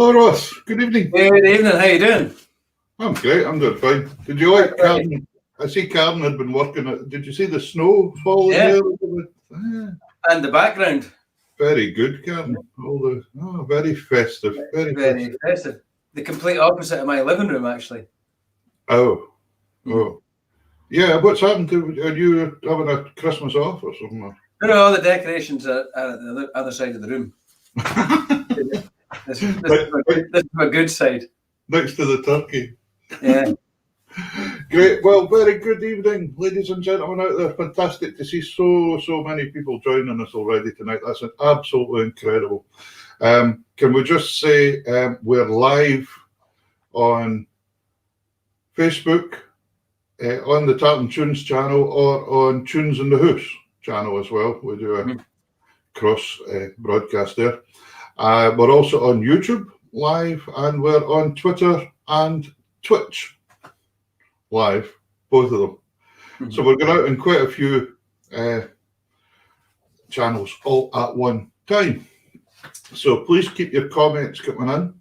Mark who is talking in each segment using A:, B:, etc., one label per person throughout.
A: Hello, Ross. Good evening.
B: Good evening. How you doing?
A: I'm great. I'm doing fine. Did you like Carden? I see Carden had been working at. Did you see the snow falling there?
B: And the background.
A: Very good, Carden. Very festive.
B: Very festive. The complete opposite of my living room, actually.
A: Oh. Yeah. What's happened to? Are you having a Christmas off or something?
B: No, all the decorations are at the other side of the room. This is my good side.
A: Next to the turkey.
B: Yeah.
A: Great. Well, very good evening, ladies and gentlemen out there. Fantastic to see so many people joining us already tonight. That's absolutely incredible. Can we just say we're live on Facebook, on the Tartan Tunes channel, or on Tunes in the House channel as well. We do a cross broadcast there. We're also on YouTube live, and we're on Twitter and Twitch live, both of them. So we're going out in quite a few channels all at one time. So please keep your comments coming in.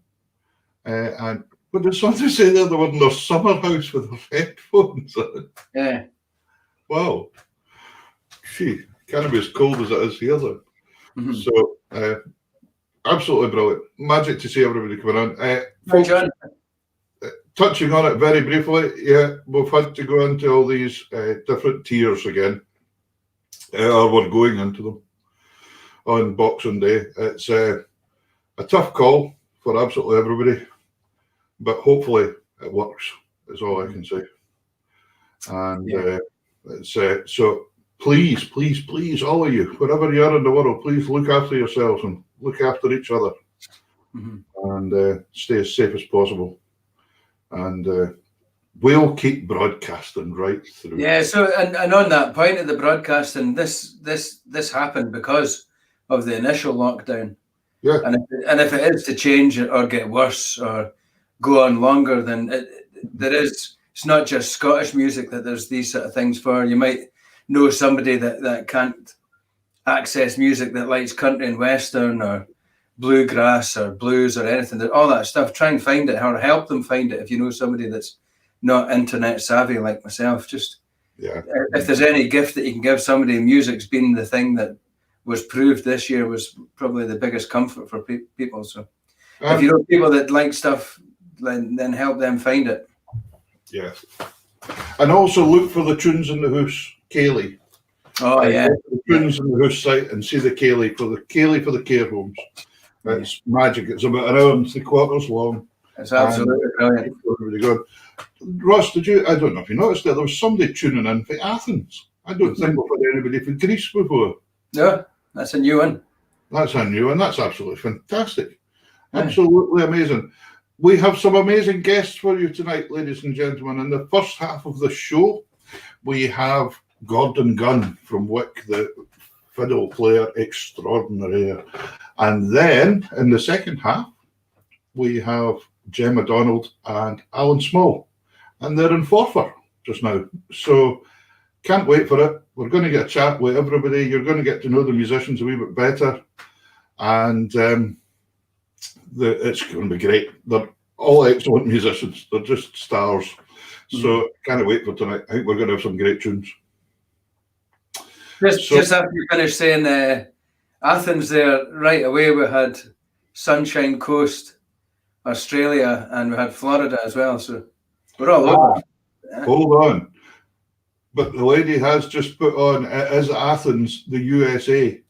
A: And but there's something to say there, they were in their summer house with their headphones on.
B: Yeah.
A: Wow. Gee, can't be as cold as it is here though. So absolutely brilliant. Magic to see everybody coming on. Folks,
B: John.
A: Touching on it very briefly, yeah, we've had to go into all these different tiers again, or we're going into them on Boxing Day. It's a tough call for absolutely everybody, but hopefully it works, is all I can say. And it's so please, all of you, wherever you are in the world, please look after yourselves and look after each other, and stay as safe as possible. And we'll keep broadcasting right through.
B: Yeah. So, and on that point of the broadcasting, this happened because of the initial lockdown.
A: Yeah.
B: And if it is to change or get worse or go on longer, then it's not just Scottish music that there's these sort of things for. You might know somebody that can't access music that likes country and western or bluegrass or blues or anything, all that stuff. Try and find it or help them find it if you know somebody that's not internet savvy like myself. Just if there's any gift that you can give somebody, music's been the thing that was proved this year was probably the biggest comfort for people. So if you know people that like stuff, then help them find it.
A: Yes. And also look for the Tunes in the House Ceilidh.
B: Oh yeah.
A: The Tunes in the House site and see the Ceilidh for the care homes. It's magic. It's about an hour and 3/4 long.
B: It's absolutely brilliant.
A: Ross, I don't know if you noticed there was somebody tuning in for Athens. I don't think we've had anybody from Greece before.
B: No, that's a new one.
A: That's a new one. That's absolutely fantastic. Absolutely amazing. We have some amazing guests for you tonight, ladies and gentlemen. In the first half of the show, we have Gordon Gunn from Wick, the fiddle player extraordinaire. And then in the second half, we have Gemma Donald and Alan Small. And they're in Forfar just now. So can't wait for it. We're going to get a chat with everybody. You're going to get to know the musicians a wee bit better. And it's going to be great. They're all excellent musicians. They're just stars. So can't wait for tonight. I think we're going to have some great tunes.
B: Just after you finish saying Athens there, right away we had Sunshine Coast, Australia, and we had Florida as well. So we're all over.
A: Hold on. But the lady has just put on, it is Athens, the USA.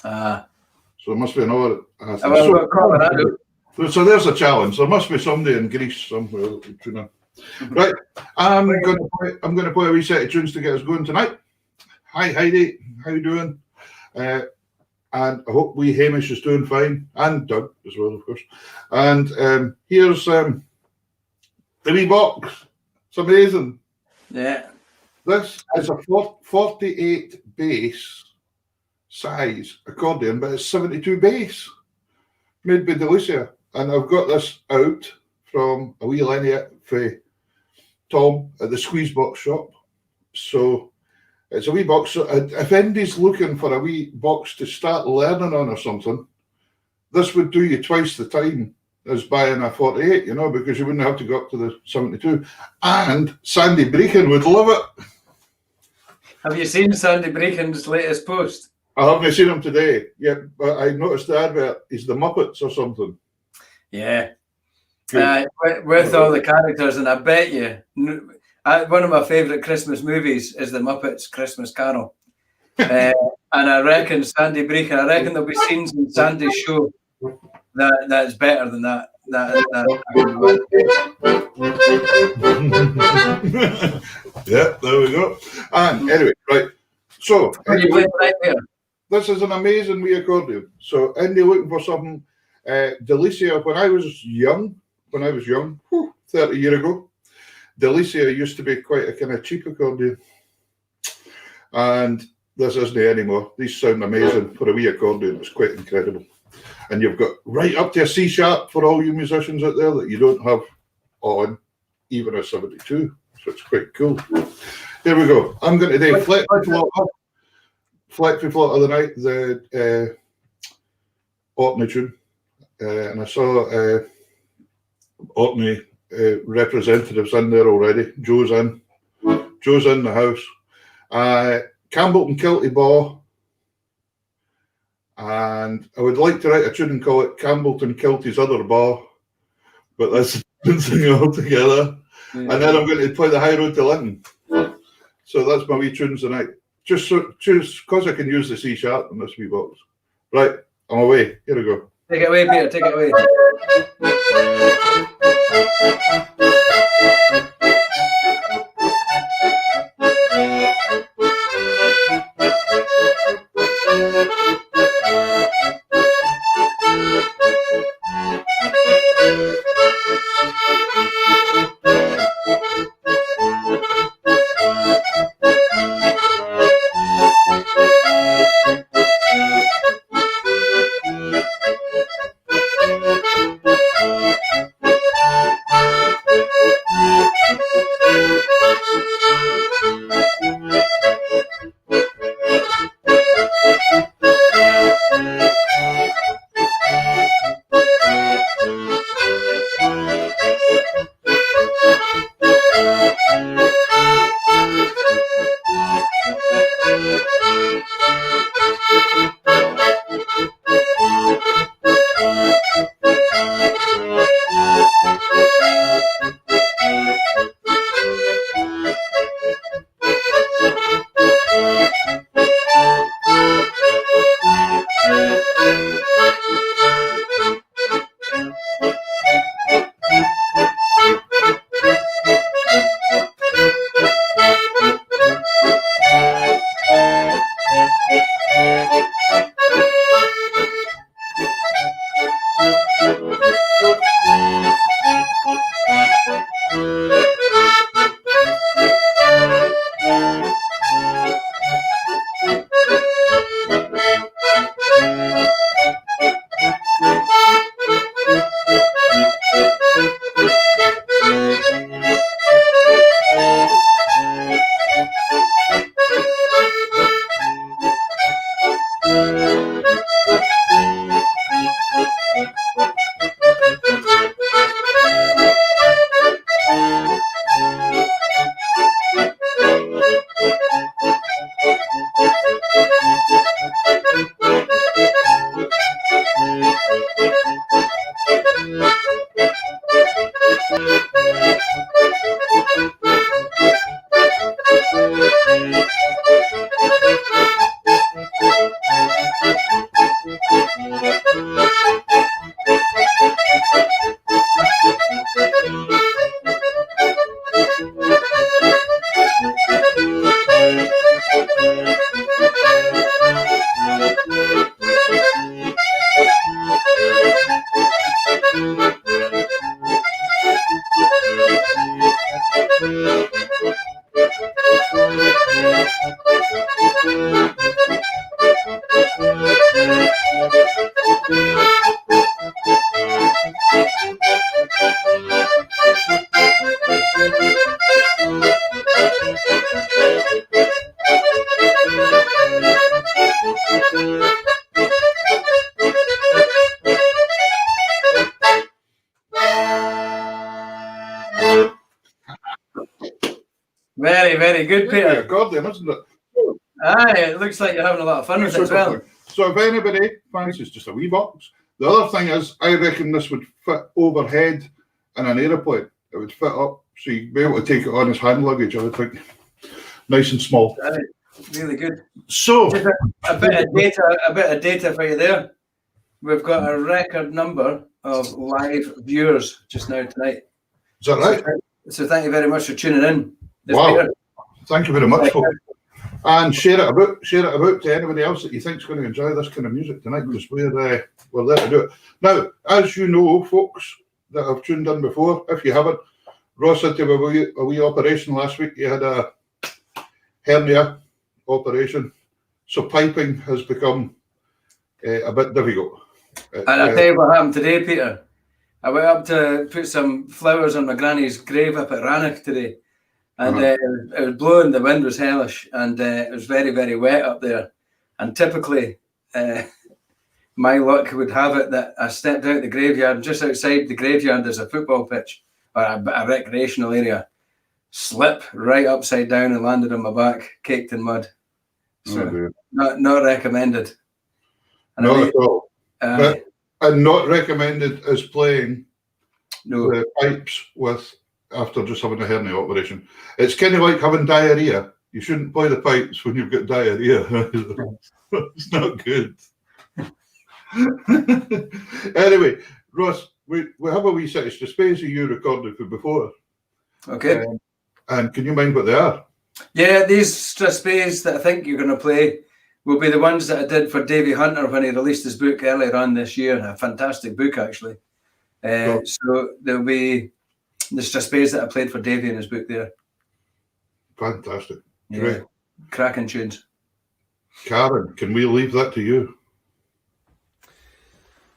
A: So there must be another Athens. So there's a challenge. There must be somebody in Greece somewhere. Right. I'm going to play a wee set of tunes to get us going tonight. Hi Heidi, how you doing? And I hope wee Hamish is doing fine, and Doug as well, of course. And here's the wee box. It's amazing.
B: Yeah.
A: This is a 48 bass size accordion, but it's 72 bass, made by Delicia. And I've got this out from a wee Lenny for Tom at the Squeeze Box shop. So it's a wee box. So if anybody's looking for a wee box to start learning on or something, this would do you twice the time as buying a 48, you know, because you wouldn't have to go up to the 72. And Sandy Brecon would love it.
B: Have you seen Sandy Brecon's latest post?
A: I haven't seen him today yet, but I noticed the advert. He's the Muppets or something.
B: Yeah. With all the characters, and I bet you, one of my favourite Christmas movies is The Muppets Christmas Carol. And I reckon Sandy Brecon, I reckon there'll be scenes in Sandy's show that's better than that.
A: Yeah, there we go. And anyway, right. So anyway, this is an amazing wee accordion. So Andy looking for something. Delicia, when I was young, 30 years ago, Delicia used to be quite a kind of cheap accordion. And this isn't anymore. These sound amazing for a wee accordion. It's quite incredible. And you've got right up to a C sharp for all you musicians out there that you don't have on even a 72. So it's quite cool. Here we go. I'm going to do Fleck Float of the Night, the Orkney tune. And I saw Orkney representatives in there already. Joe's in the house. Campbellton Kilty Baw. And I would like to write a tune and call it Campbellton Kilty's Other Baw. But that's sing all together. And then I'm going to play the High Road to Linton. So that's my wee tunes tonight. Just because I can use the C sharp in this wee box. Right, I'm away. Here we go.
B: Take it away, Peter. Take it away. very good, Peter.
A: Accordion, isn't it?
B: Aye, it looks like you're having a lot of fun with it as well.
A: So if anybody fancies just a wee box, the other thing is, I reckon this would fit overhead in an aeroplane. It would fit up, so you'd be able to take it on as hand luggage, I would think. Nice and small.
B: Aye, really good.
A: So
B: just a bit of data for you there. We've got a record number of live viewers just now tonight.
A: Is that right?
B: So thank you very much for tuning in.
A: Wow. Peter. Thank you very much, folks. And share it about to anybody else that you think is going to enjoy this kind of music tonight, because we're there to do it. Now, as you know, folks that have tuned in before, if you haven't, Ross had to have a wee operation last week. He had a hernia operation, so piping has become a bit difficult.
B: And I'll tell you what happened today, Peter. I went up to put some flowers on my granny's grave up at Rannoch today, and it was blowing, the wind was hellish, and it was very, very wet up there. And typically, my luck would have it that I stepped out the graveyard, and just outside the graveyard there's a football pitch, or a recreational area. Slip right upside down and landed on my back, caked in mud. So not recommended. And
A: not at all. And not recommended as playing the pipes after just having a hernia operation. It's kind of like having diarrhea. You shouldn't play the pipes when you've got diarrhea. It's not good. Anyway, Ross, we have a wee set of strathspeys you recorded for before.
B: Okay.
A: And can you mind what they are?
B: Yeah, these strathspeys that I think you're going to play will be the ones that I did for Davy Hunter when he released his book earlier on this year. A fantastic book, actually. So there'll be the strathspeys that I played for Davy in his book there.
A: Fantastic.
B: Yeah.
A: Great.
B: Cracking tunes.
A: Karen, can we leave that to you?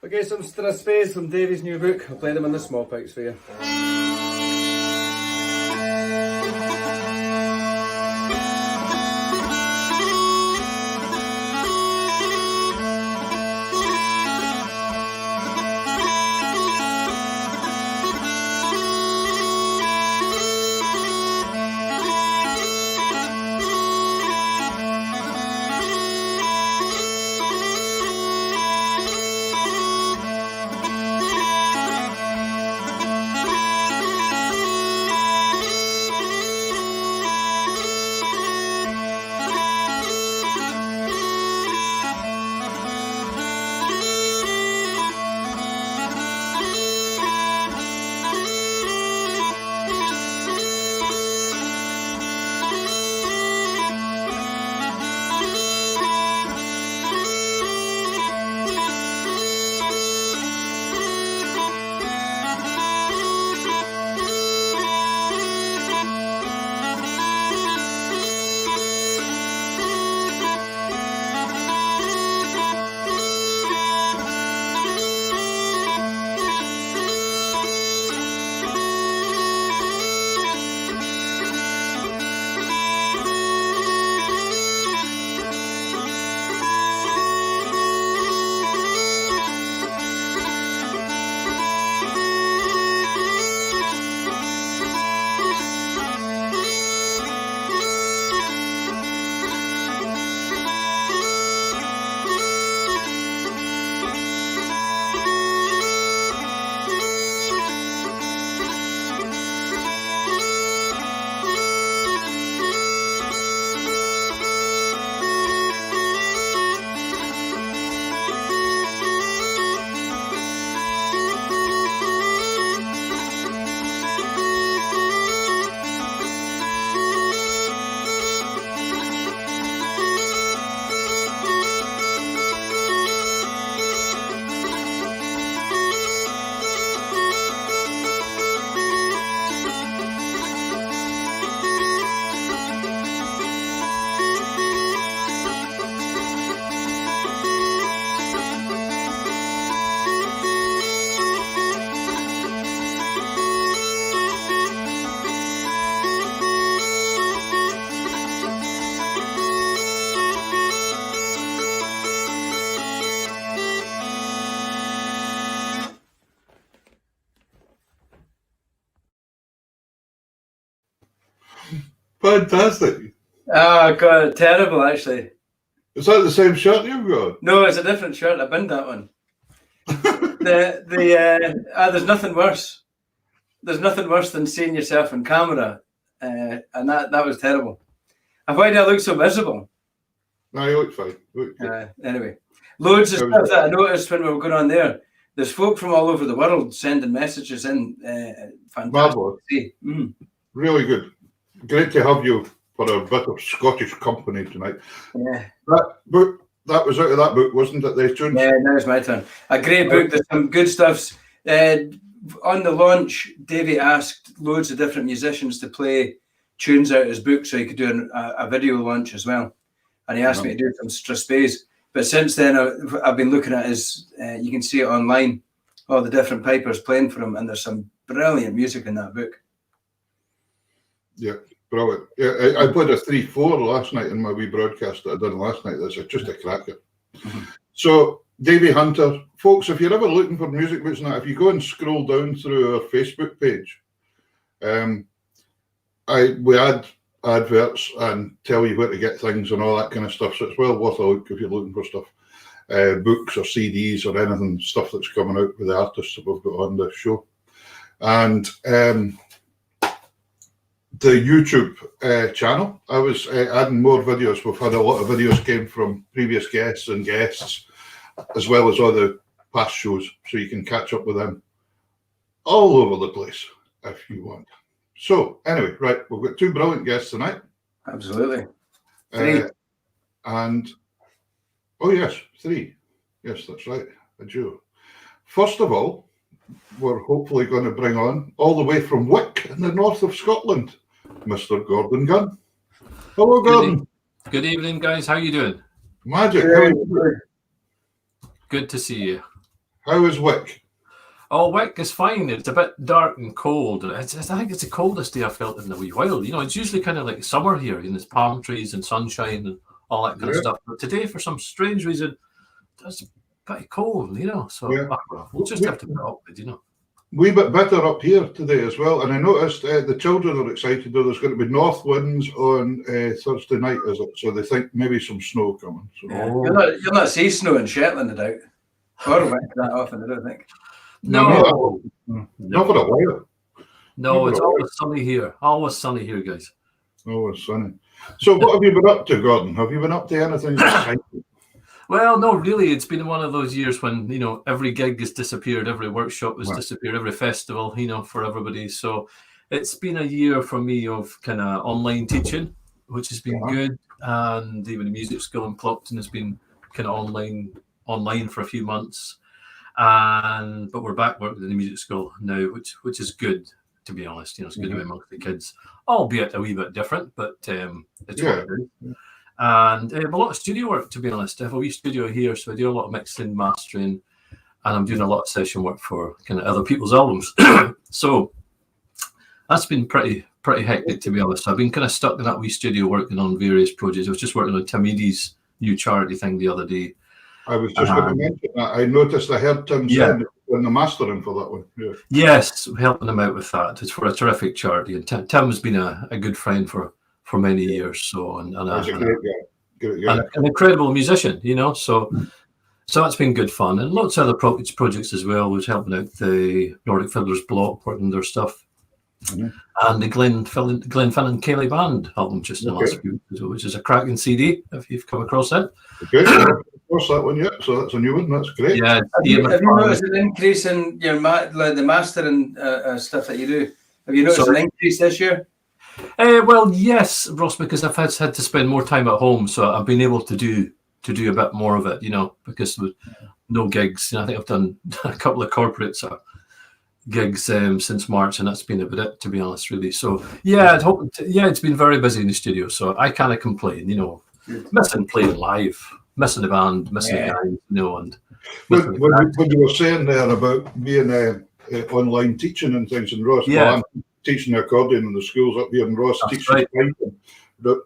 B: Okay, some strathspeys from Davy's new book. I'll play them in the small pipes for you.
A: Fantastic.
B: Oh God, terrible actually.
A: Is that the same shirt you've got?
B: No, it's a different shirt. I binned that one. There's nothing worse. There's nothing worse than seeing yourself on camera, and that was terrible. And why do I look so miserable?
A: No, you look fine. You look fine.
B: Anyway, loads of stuff that I noticed when we were going on there. There's folk from all over the world sending messages in. Fantastic.
A: Marvelous. Really good. Great to have you for a bit of Scottish company tonight.
B: Yeah.
A: That was out of that book, wasn't it?
B: Yeah, now it's my turn. A great book. There's some good stuff. On the launch, Davey asked loads of different musicians to play tunes out of his book so he could do a video launch as well. And he asked me to do some Strasbays. But since then, I've been looking at his, you can see it online, all the different pipers playing for him, and there's some brilliant music in that book.
A: Yeah, brilliant. Yeah, I played a 3/4 last night in my wee broadcast that I done last night. That's just a cracker. So, Davey Hunter, folks, if you're ever looking for music books and that, if you go and scroll down through our Facebook page, we add adverts and tell you where to get things and all that kind of stuff. So it's well worth a look if you're looking for stuff, books or CDs or anything, stuff that's coming out with the artists that we've got on the show. And the YouTube channel, I was adding more videos. We've had a lot of videos came from previous guests and guests, as well as other past shows, so you can catch up with them all over the place if you want. So anyway, right, we've got two brilliant guests tonight.
B: Absolutely.
A: And oh yes, three. Yes, that's right, a duo. First of all, we're hopefully going to bring on, all the way from Wick in the north of Scotland, Mr. Gordon Gunn. Hello, Gordon.
C: Good evening, guys. How are you doing?
A: Magic.
C: Good to see you.
A: How is Wick?
C: Oh, Wick is fine. It's a bit dark and cold. I think it's the coldest day I've felt in a wee while. You know, it's usually kind of like summer here, and there's palm trees and sunshine and all that kind of stuff. But today, for some strange reason, it's pretty cold, you know. So we'll just have to put up with, you know.
A: Wee bit better up here today as well. And I noticed the children are excited that there's going to be north winds on Thursday night, is it? So they think maybe some snow coming. So.
B: Yeah. You'll not see snow in Shetland, I doubt. Or Wick that often, I don't think.
C: No,
A: not for a while.
C: No, it's always sunny here. Always sunny here, guys.
A: Always sunny. So what have you been up to, Gordon? Have you been up to anything exciting?
C: Well, no, really. It's been one of those years when, you know, every gig has disappeared, every workshop has disappeared, every festival, you know, for everybody. So it's been a year for me of kind of online teaching, which has been good. And even the music school in Clopton has been kind of online for a few months. But we're back working in the music school now, which is good, to be honest. You know, it's good to be amongst the kids, albeit a wee bit different, but it's what it is. And a lot of studio work, to be honest. I have a wee studio here, so I do a lot of mixing, mastering, and I'm doing a lot of session work for kind of other people's albums. So that's been pretty hectic, to be honest. So I've been kind of stuck in that wee studio working on various projects. I was just working on Tim Eadie's new charity thing the other day.
A: I was just going to mention that. I noticed I heard Tim saying in the mastering for that one. Yeah. Yes,
C: helping him out with that. It's for a terrific charity. And Tim has been a good friend for many years. So and
A: a great guy.
C: And an incredible musician, you know. So that's been good fun. And lots of other projects as well. I was helping out the Nordic Fiddlers Block, working their stuff. And the Glenn Finn Cayley Band album just in the last few weeks, which is a cracking CD, if you've come across it.
A: Okay, of course that one, so that's a new one, that's great.
C: Yeah.
B: Have you noticed an increase in your the mastering stuff that you do? Have you noticed an increase this year?
C: Well, yes, Ross, because I've had to spend more time at home, so I've been able to do a bit more of it, you know, because with no gigs. You know, I think I've done a couple of corporate gigs since March, and that's been about it, to be honest, really. So it's been very busy in the studio, so I can't complain, you know. Missing playing live, missing the band, missing the guys, you know. And
A: when you were saying there about being online teaching and things in Ross, well, I'm teaching the accordion in the schools up here, and Ross teaches piping.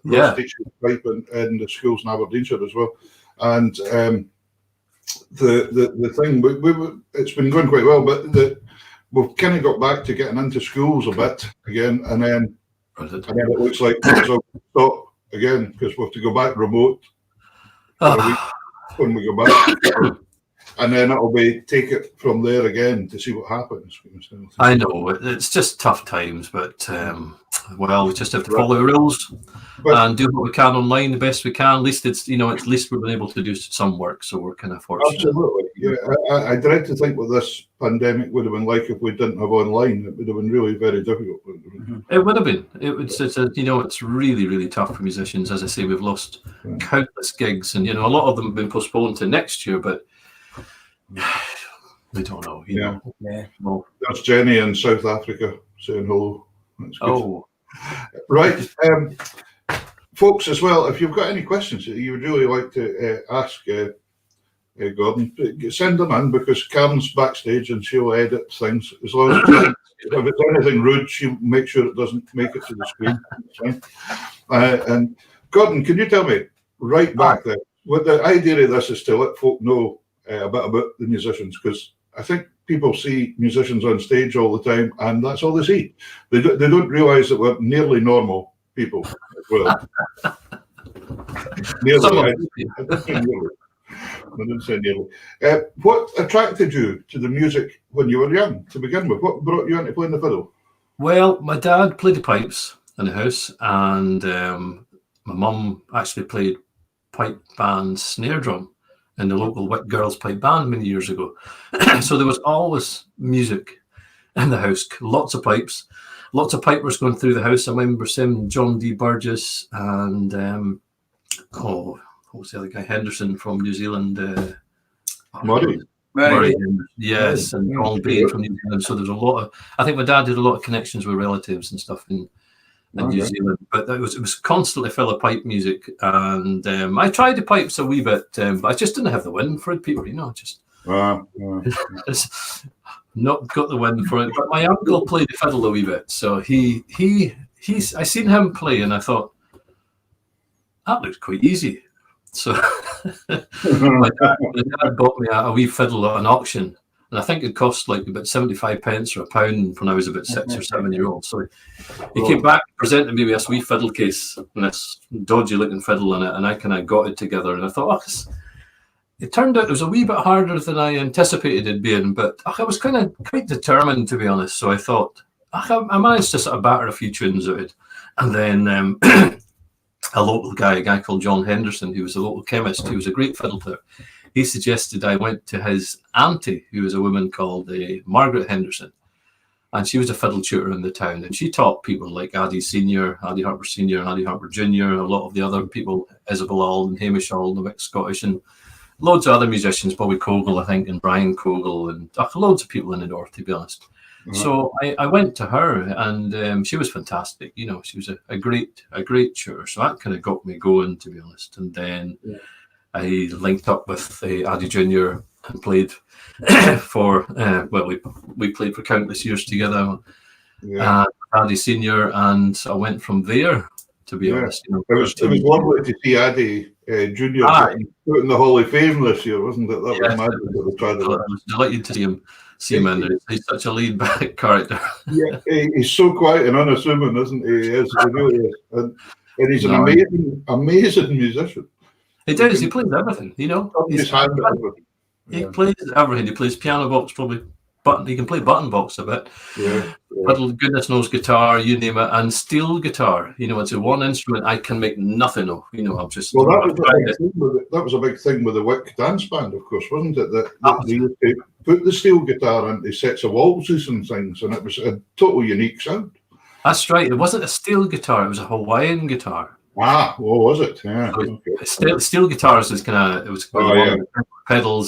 A: Ross teaches piping in the schools in Aberdeenshire as well. And the thing, it's been going quite well, but we've kind of got back to getting into schools a bit again, and then
C: Brilliant.
A: And then it looks like things will stop again because we have to go back remote for a week when we go back. And then it'll be take it from there again to see what happens.
C: I know it's just tough times, but well, we just have to follow the rules and do what we can online the best we can. At least it's at least we've been able to do some work, so we're kind of fortunate.
A: Absolutely, yeah. I dread to think what this pandemic would have been like if we didn't have online. It would have been really very difficult.
C: It would have been. It's really, really tough for musicians. As I say, we've lost countless gigs, and a lot of them have been postponed to next year, but. We don't know. Well,
A: that's Jenny in South Africa saying hello. That's good.
C: Oh,
A: right. Folks, as well, if you've got any questions that you would really like to ask Gordon, send them in because Karen's backstage and she'll edit things. As long as if it's anything rude, she'll make sure it doesn't make it to the screen. That's fine. And Gordon, can you tell me right back there, what the idea of this is to let folk know a bit about the musicians, because I think people see musicians on stage all the time and that's all they see. They don't realise that we're nearly normal people as well. Nearly. I didn't say nearly. What attracted you to the music when you were young to begin with? What brought you into playing the fiddle?
C: Well, my dad played the pipes in the house, and my mum actually played pipe band snare drum in the local Wick Girls Pipe Band many years ago. So there was always music in the house, lots of pipes, lots of pipers going through the house. I remember seeing John D. Burgess and, what was the other guy? Henderson from New Zealand.
A: Murray.
C: Yes, and Paul Bain from New Zealand. So there's a lot of, I think my dad did a lot of connections with relatives and stuff in New Zealand, but it was constantly full of pipe music, and I tried the pipes a wee bit, but I just didn't have the wind for it, Peter. Just not got the wind for it. But my uncle played the fiddle a wee bit, so he's I seen him play, and I thought that looks quite easy. So my dad bought me a wee fiddle at an auction. And I think it cost like about 75 pence or £1 when I was about 6 or 7 years old. So he came back, presented me with this wee fiddle case and this dodgy looking fiddle in it, and I kind of got it together. And I thought, it turned out it was a wee bit harder than I anticipated it being, but I was kind of quite determined, to be honest. So I thought, I managed to sort of batter a few tunes out of it. And then a local guy, a guy called John Henderson, who was a local chemist, who was a great fiddle player. He suggested I went to his auntie, who was a woman called Margaret Henderson, and she was a fiddle tutor in the town, and she taught people like Addy Senior, Addy Harper Senior, and Addy Harper Junior, a lot of the other people, Isabel Auld and Hamish Auld, the Wick Scottish, and loads of other musicians, Bobby Cogle, I think, and Brian Cogle, and loads of people in the north, to be honest. Mm-hmm. So I went to her, and she was fantastic. She was a great tutor, so that kind of got me going, to be honest. And then I linked up with Addy Junior and played for we played for countless years together. Addy Senior, and I went from there. To be honest,
A: it was lovely to see Addy Junior put in the Hall of Fame this year, wasn't it? That was magic.
C: I was delighted to see him in there. He's such a laid back character.
A: Yeah, he's so quiet and unassuming, isn't he? He really is, and he's an amazing musician.
C: He does. He plays everything. He plays everything. He plays piano box, probably button. He can play button box a bit. Fiddle, goodness knows guitar, you name it, and steel guitar. It's a one instrument I can make nothing of. I'm just.
A: Well, that was a big thing with the Wick dance band, of course, wasn't it? That they used to put the steel guitar into sets of waltzes and things, and it was a total unique sound.
C: That's right. It wasn't a steel guitar; it was a Hawaiian guitar.
A: What was it? Yeah.
C: So steel guitars is pedals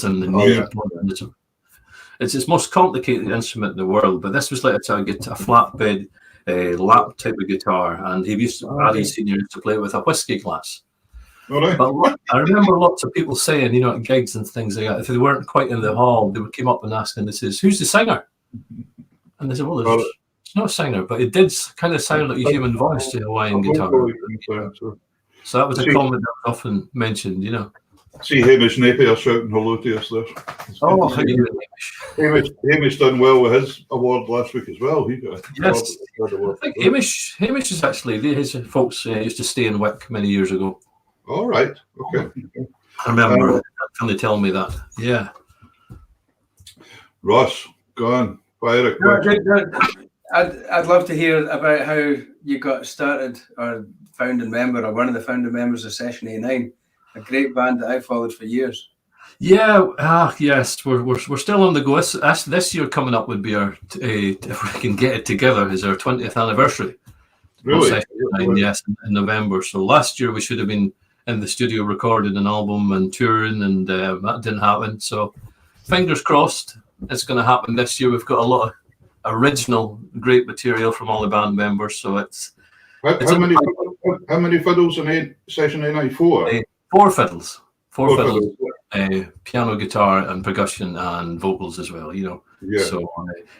C: and the knee. It's its most complicated instrument in the world, but this was like a flatbed lap type of guitar, and Addy Senior used to play it with a whiskey glass.
A: Right.
C: But I remember lots of people saying, at gigs and things like that, if they weren't quite in the hall, they would come up and ask, and they says, "Who's the singer?" And they said, "Well, it's not a singer, but it did kind of sound like a human voice to Hawaiian guitar." So that was a comment that was often mentioned,
A: See Hamish Napier shouting hello to us there.
C: Oh, how you doing,
A: Hamish done well with his award last week as well. He got
C: yes. I think Hamish is actually, his folks used to stay in Wick many years ago.
A: All right. Okay.
C: I remember they telling me that. Yeah.
A: Ross, go on. Fire it quick.
B: I'd love to hear about how you got started or founding member or one of the founding members of Session 89, a great band that I followed for years.
C: Yeah, yes, we're still on the go. This year coming up would be our, if we can get it together, is our 20th anniversary.
A: Really?
C: Session 89, yes, in November. So last year we should have been in the studio recording an album and touring, and that didn't happen. So fingers crossed it's going to happen this year. We've got a lot of original great material from all the band members. So it's
A: how many fiddles in Session 94?
C: 4 fiddles. Four fiddles. Piano, guitar, and percussion, and vocals as well. You know.
A: Yeah.
C: So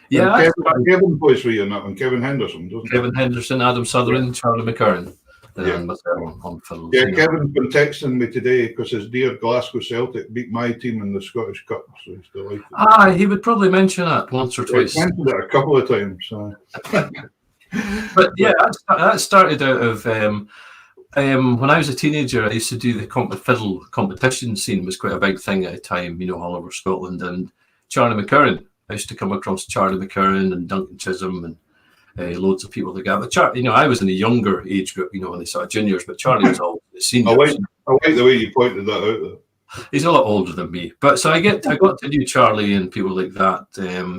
A: Kevin plays for you now, and Kevin Henderson, doesn't he?
C: Kevin Henderson, Adam Sutherland, Charlie McCurran. On fiddles.
A: Yeah, Kevin's been texting me today because his dear Glasgow Celtic beat my team in the Scottish Cup, so he's delighted.
C: He would probably mention that once or twice.
A: He's mentioned it a couple of times.
C: But yeah, that started out of when I was a teenager. I used to do the fiddle competition scene. Was quite a big thing at the time, you know, all over Scotland. And Charlie McCurran, I used to come across Charlie McCurran and Duncan Chisholm and loads of people like that. But you know, I was in a younger age group, you know, in the sort of juniors. But Charlie was all the seniors.
A: I like the way you pointed that out there.
C: He's a lot older than me, but so I got to know Charlie and people like that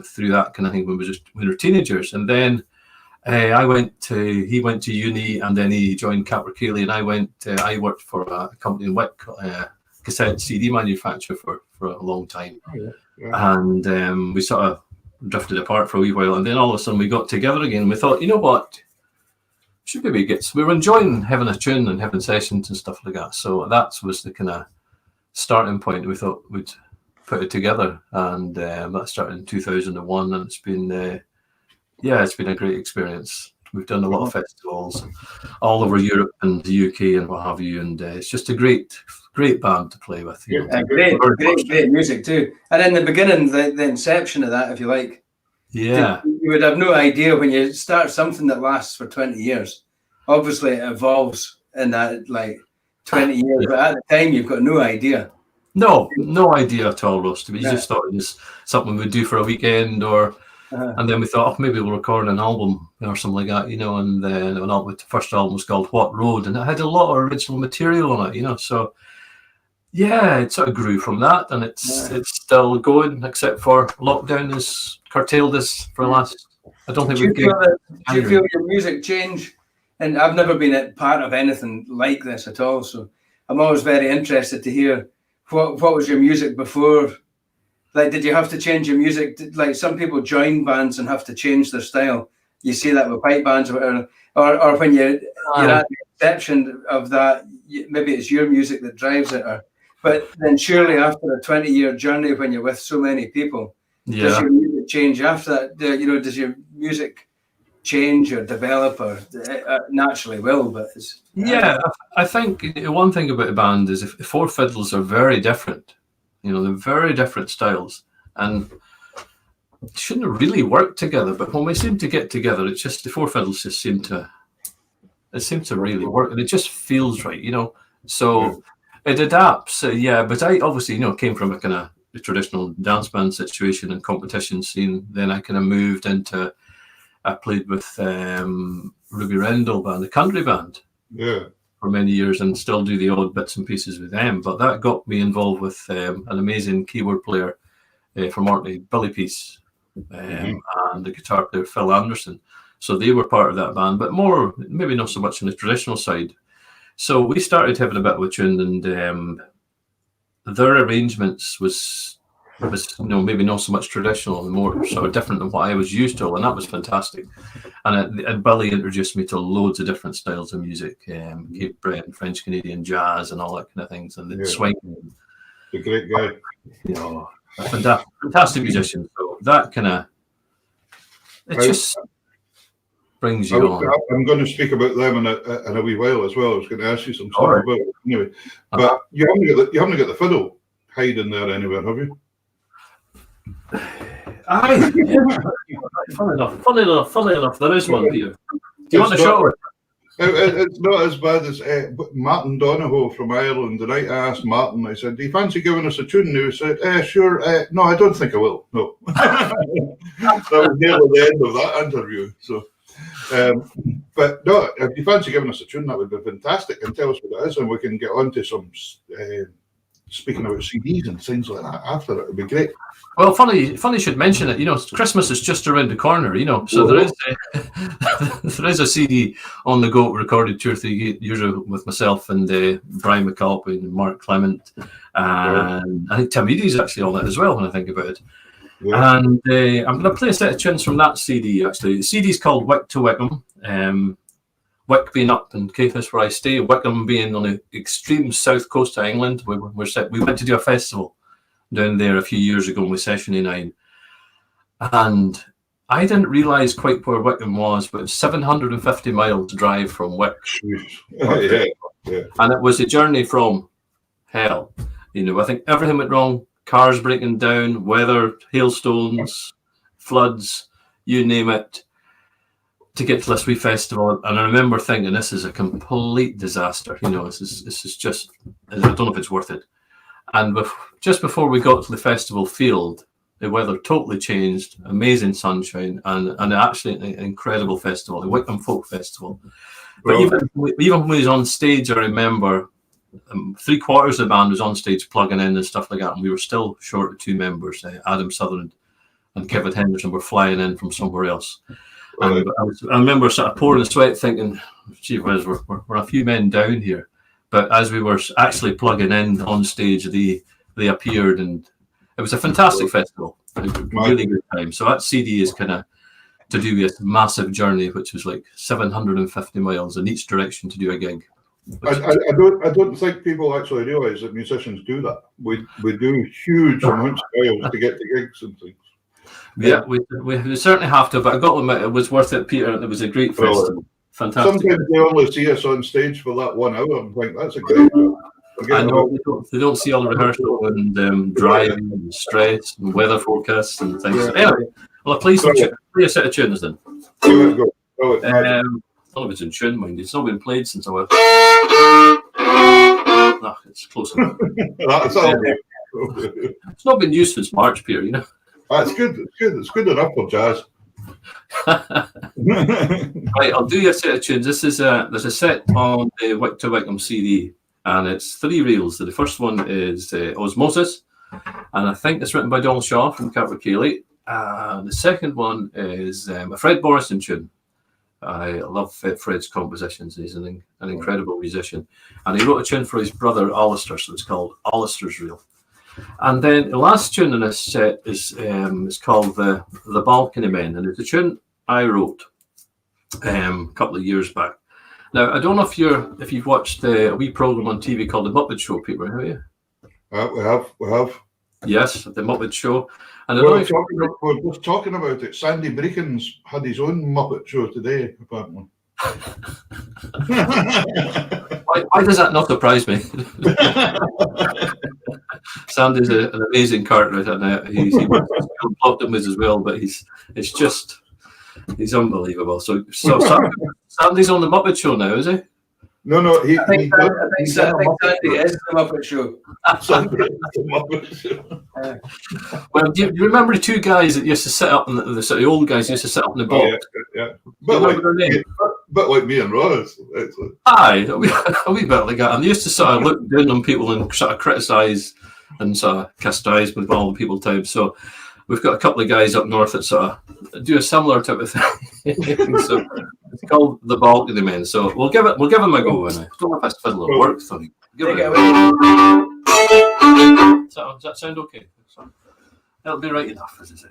C: through that kind of thing when we were teenagers, and then he went to uni, and then he joined Capercaillie, and I worked for a company in Wick, cassette CD manufacturer for a long time, and we sort of drifted apart for a wee while, and then all of a sudden we got together again. We thought, you know what, should maybe we were enjoying having a tune and having sessions and stuff like that. So that was the kind of starting point. We thought we'd put it together, and that started in 2001, and it's been it's been a great experience. We've done a lot of festivals all over Europe and the UK and what have you, and it's just a great band to play with. You know.
B: Great music too. And in the beginning, the inception of that, if you like, you would have no idea when you start something that lasts for 20 years. Obviously, it evolves in that 20 years, but at the time, you've got no idea.
C: No idea at all, Ross. We just thought it was something we'd do for a weekend, and then we thought, maybe we'll record an album or something like that, you know. And then the first album was called What Road, and it had a lot of original material on it, you know. So yeah, it sort of grew from that, and it's still going, except for lockdown has curtailed us for the last. I don't think we've. Do
B: you feel your music change? And I've never been part of anything like this at all, so I'm always very interested to hear what was your music before. Like, did you have to change your music? Like, some people join bands and have to change their style. You see that with white bands, or when you're at the exception of that, maybe it's your music that drives it. But then surely after a 20-year journey, when you're with so many people, does your music change after that? You know, does your music change or develop, or naturally will? But
C: I think one thing about a band is if 4 fiddles are very different. You know, they're very different styles, and shouldn't really work together. But when we seem to get together, it's just the 4 fiddles just seem to really work, and it just feels right, you know. So it adapts, But I obviously, you know, came from a kind of traditional dance band situation and competition scene. Then I kind of moved into. I played with Ruby Rendell band, the country band. Yeah. For many years, and still do the odd bits and pieces with them. But that got me involved with an amazing keyboard player from Orkney, Billy Peace, and the guitar player Phil Anderson. So they were part of that band, but maybe not so much on the traditional side. So we started having a bit of a tune, and their arrangements was maybe not so much traditional and more sort of different than what I was used to, and that was fantastic. And Billy introduced me to loads of different styles of music, Cape Breton, French Canadian jazz, and all that kind of things, and the swing.
A: A great guy,
C: you know, a fantastic musician. So that kind of brings you on.
A: I'm going to speak about them in a wee while as well. I was going to ask you some stuff
C: Right.
A: about it anyway. But you haven't got the fiddle hiding there anywhere, have you?
C: Aye. Yeah. Funny enough, there is one, Peter. Do you want to show it?
A: It's not as bad as Martin Donahoe from Ireland. The night I asked Martin, I said, "Do you fancy giving us a tune?" And he said, "Sure." No, I don't think I will. No. That was nearly the end of that interview. So, but no, if you fancy giving us a tune, that would be fantastic. And tell us what it is, and we can get on to some speaking about CDs and things like that after. It would be great.
C: Well, funny you should mention it. You know, Christmas is just around the corner. You know, so there is a CD on the go recorded 2 or 3 years ago with myself and Brian McAlpin and Mark Clement, and I think Tim Eadie's actually on it as well when I think about it. Yeah. And I'm going to play a set of tunes from that CD. Actually, the CD is called Wick to Wickham. Wick being up in Caithness where I stay, Wickham being on the extreme south coast of England. We went to do a festival down there a few years ago with Session 9, and I didn't realise quite where Wickham was, but it's 750 miles drive from Wick.
A: Yeah.
C: And it was a journey from hell. You know, I think everything went wrong. Cars breaking down, weather, hailstones, floods, you name it, to get to this wee festival. And I remember thinking, this is a complete disaster. You know, this is just, I don't know if it's worth it. And just before we got to the festival field, the weather totally changed, amazing sunshine, and actually an incredible festival, the Wickham Folk Festival. But even when we was on stage, I remember 3/4 of the band was on stage plugging in and stuff like that, and we were still short of 2 members. Adam Sutherland and Kevin Henderson were flying in from somewhere else. And I remember sort of pouring the sweat thinking, gee whiz, we're a few men down here. But as we were actually plugging in on stage, they appeared, and it was a fantastic festival. A really good time. So that CD is kind of to do with a massive journey, which was like 750 miles in each direction to do a gig.
A: I don't think people actually realise that musicians do that. We do huge amounts of miles to get to gigs and things.
C: Yeah, we certainly have to, but I got to admit, it was worth it, Peter. It was a great festival. Fantastic.
A: Sometimes they only see us on stage for that 1 hour and think that's a great job.
C: I know they don't see all the rehearsal and driving and stress and weather forecasts and things. Yeah. Anyway, well, play a set of tunes then.
A: Let's go.
C: All of it's in tune, mind. It's not been played since I was. No, it's close enough.
A: That's all.
C: It's not been used since March, Peter. You know.
A: That's good. It's good. It's good enough for jazz.
C: Right, I'll do you a set of tunes. This is there's a set on the Wick to Wickham CD, and it's 3 reels. The first one is Osmosis, and I think it's written by Donald Shaw from Capercaillie. The second one is a Fred Morrison tune. I love Fred's compositions. He's an incredible musician, and he wrote a tune for his brother Alistair, so it's called Alistair's Reel. And then the last tune in this set is called the Balcony Men, and it's a tune I wrote a couple of years back. Now I don't know if you've watched a wee program on TV called The Muppet Show, Peter, have you?
A: We have.
C: Yes, The Muppet Show. And
A: we're just talking about it. Sandy Breakins had his own Muppet Show today, apparently.
C: Why does that not surprise me? Sandy's an amazing character, and he's plot them as well, but he's unbelievable. So Sandy's on the Muppet Show now, is he?
A: No,
B: I think Sandy is the Muppet Show.
A: The Muppet Show.
C: Well, do you remember the 2 guys that used to sit up in the sort of old guys used to sit up in the box?
A: Yeah. But like me and Ross, actually.
C: Aye, a wee bit like that. And they used to sort of look down on people and sort of criticise and sort of chastise with all the people types. So we've got a couple of guys up north that sort of do a similar type of thing. So it's called the Balcony Men. So we'll give them a go. And I don't know if this fiddle will work. So give it a go. Does that sound okay? So it'll be right enough, as I say.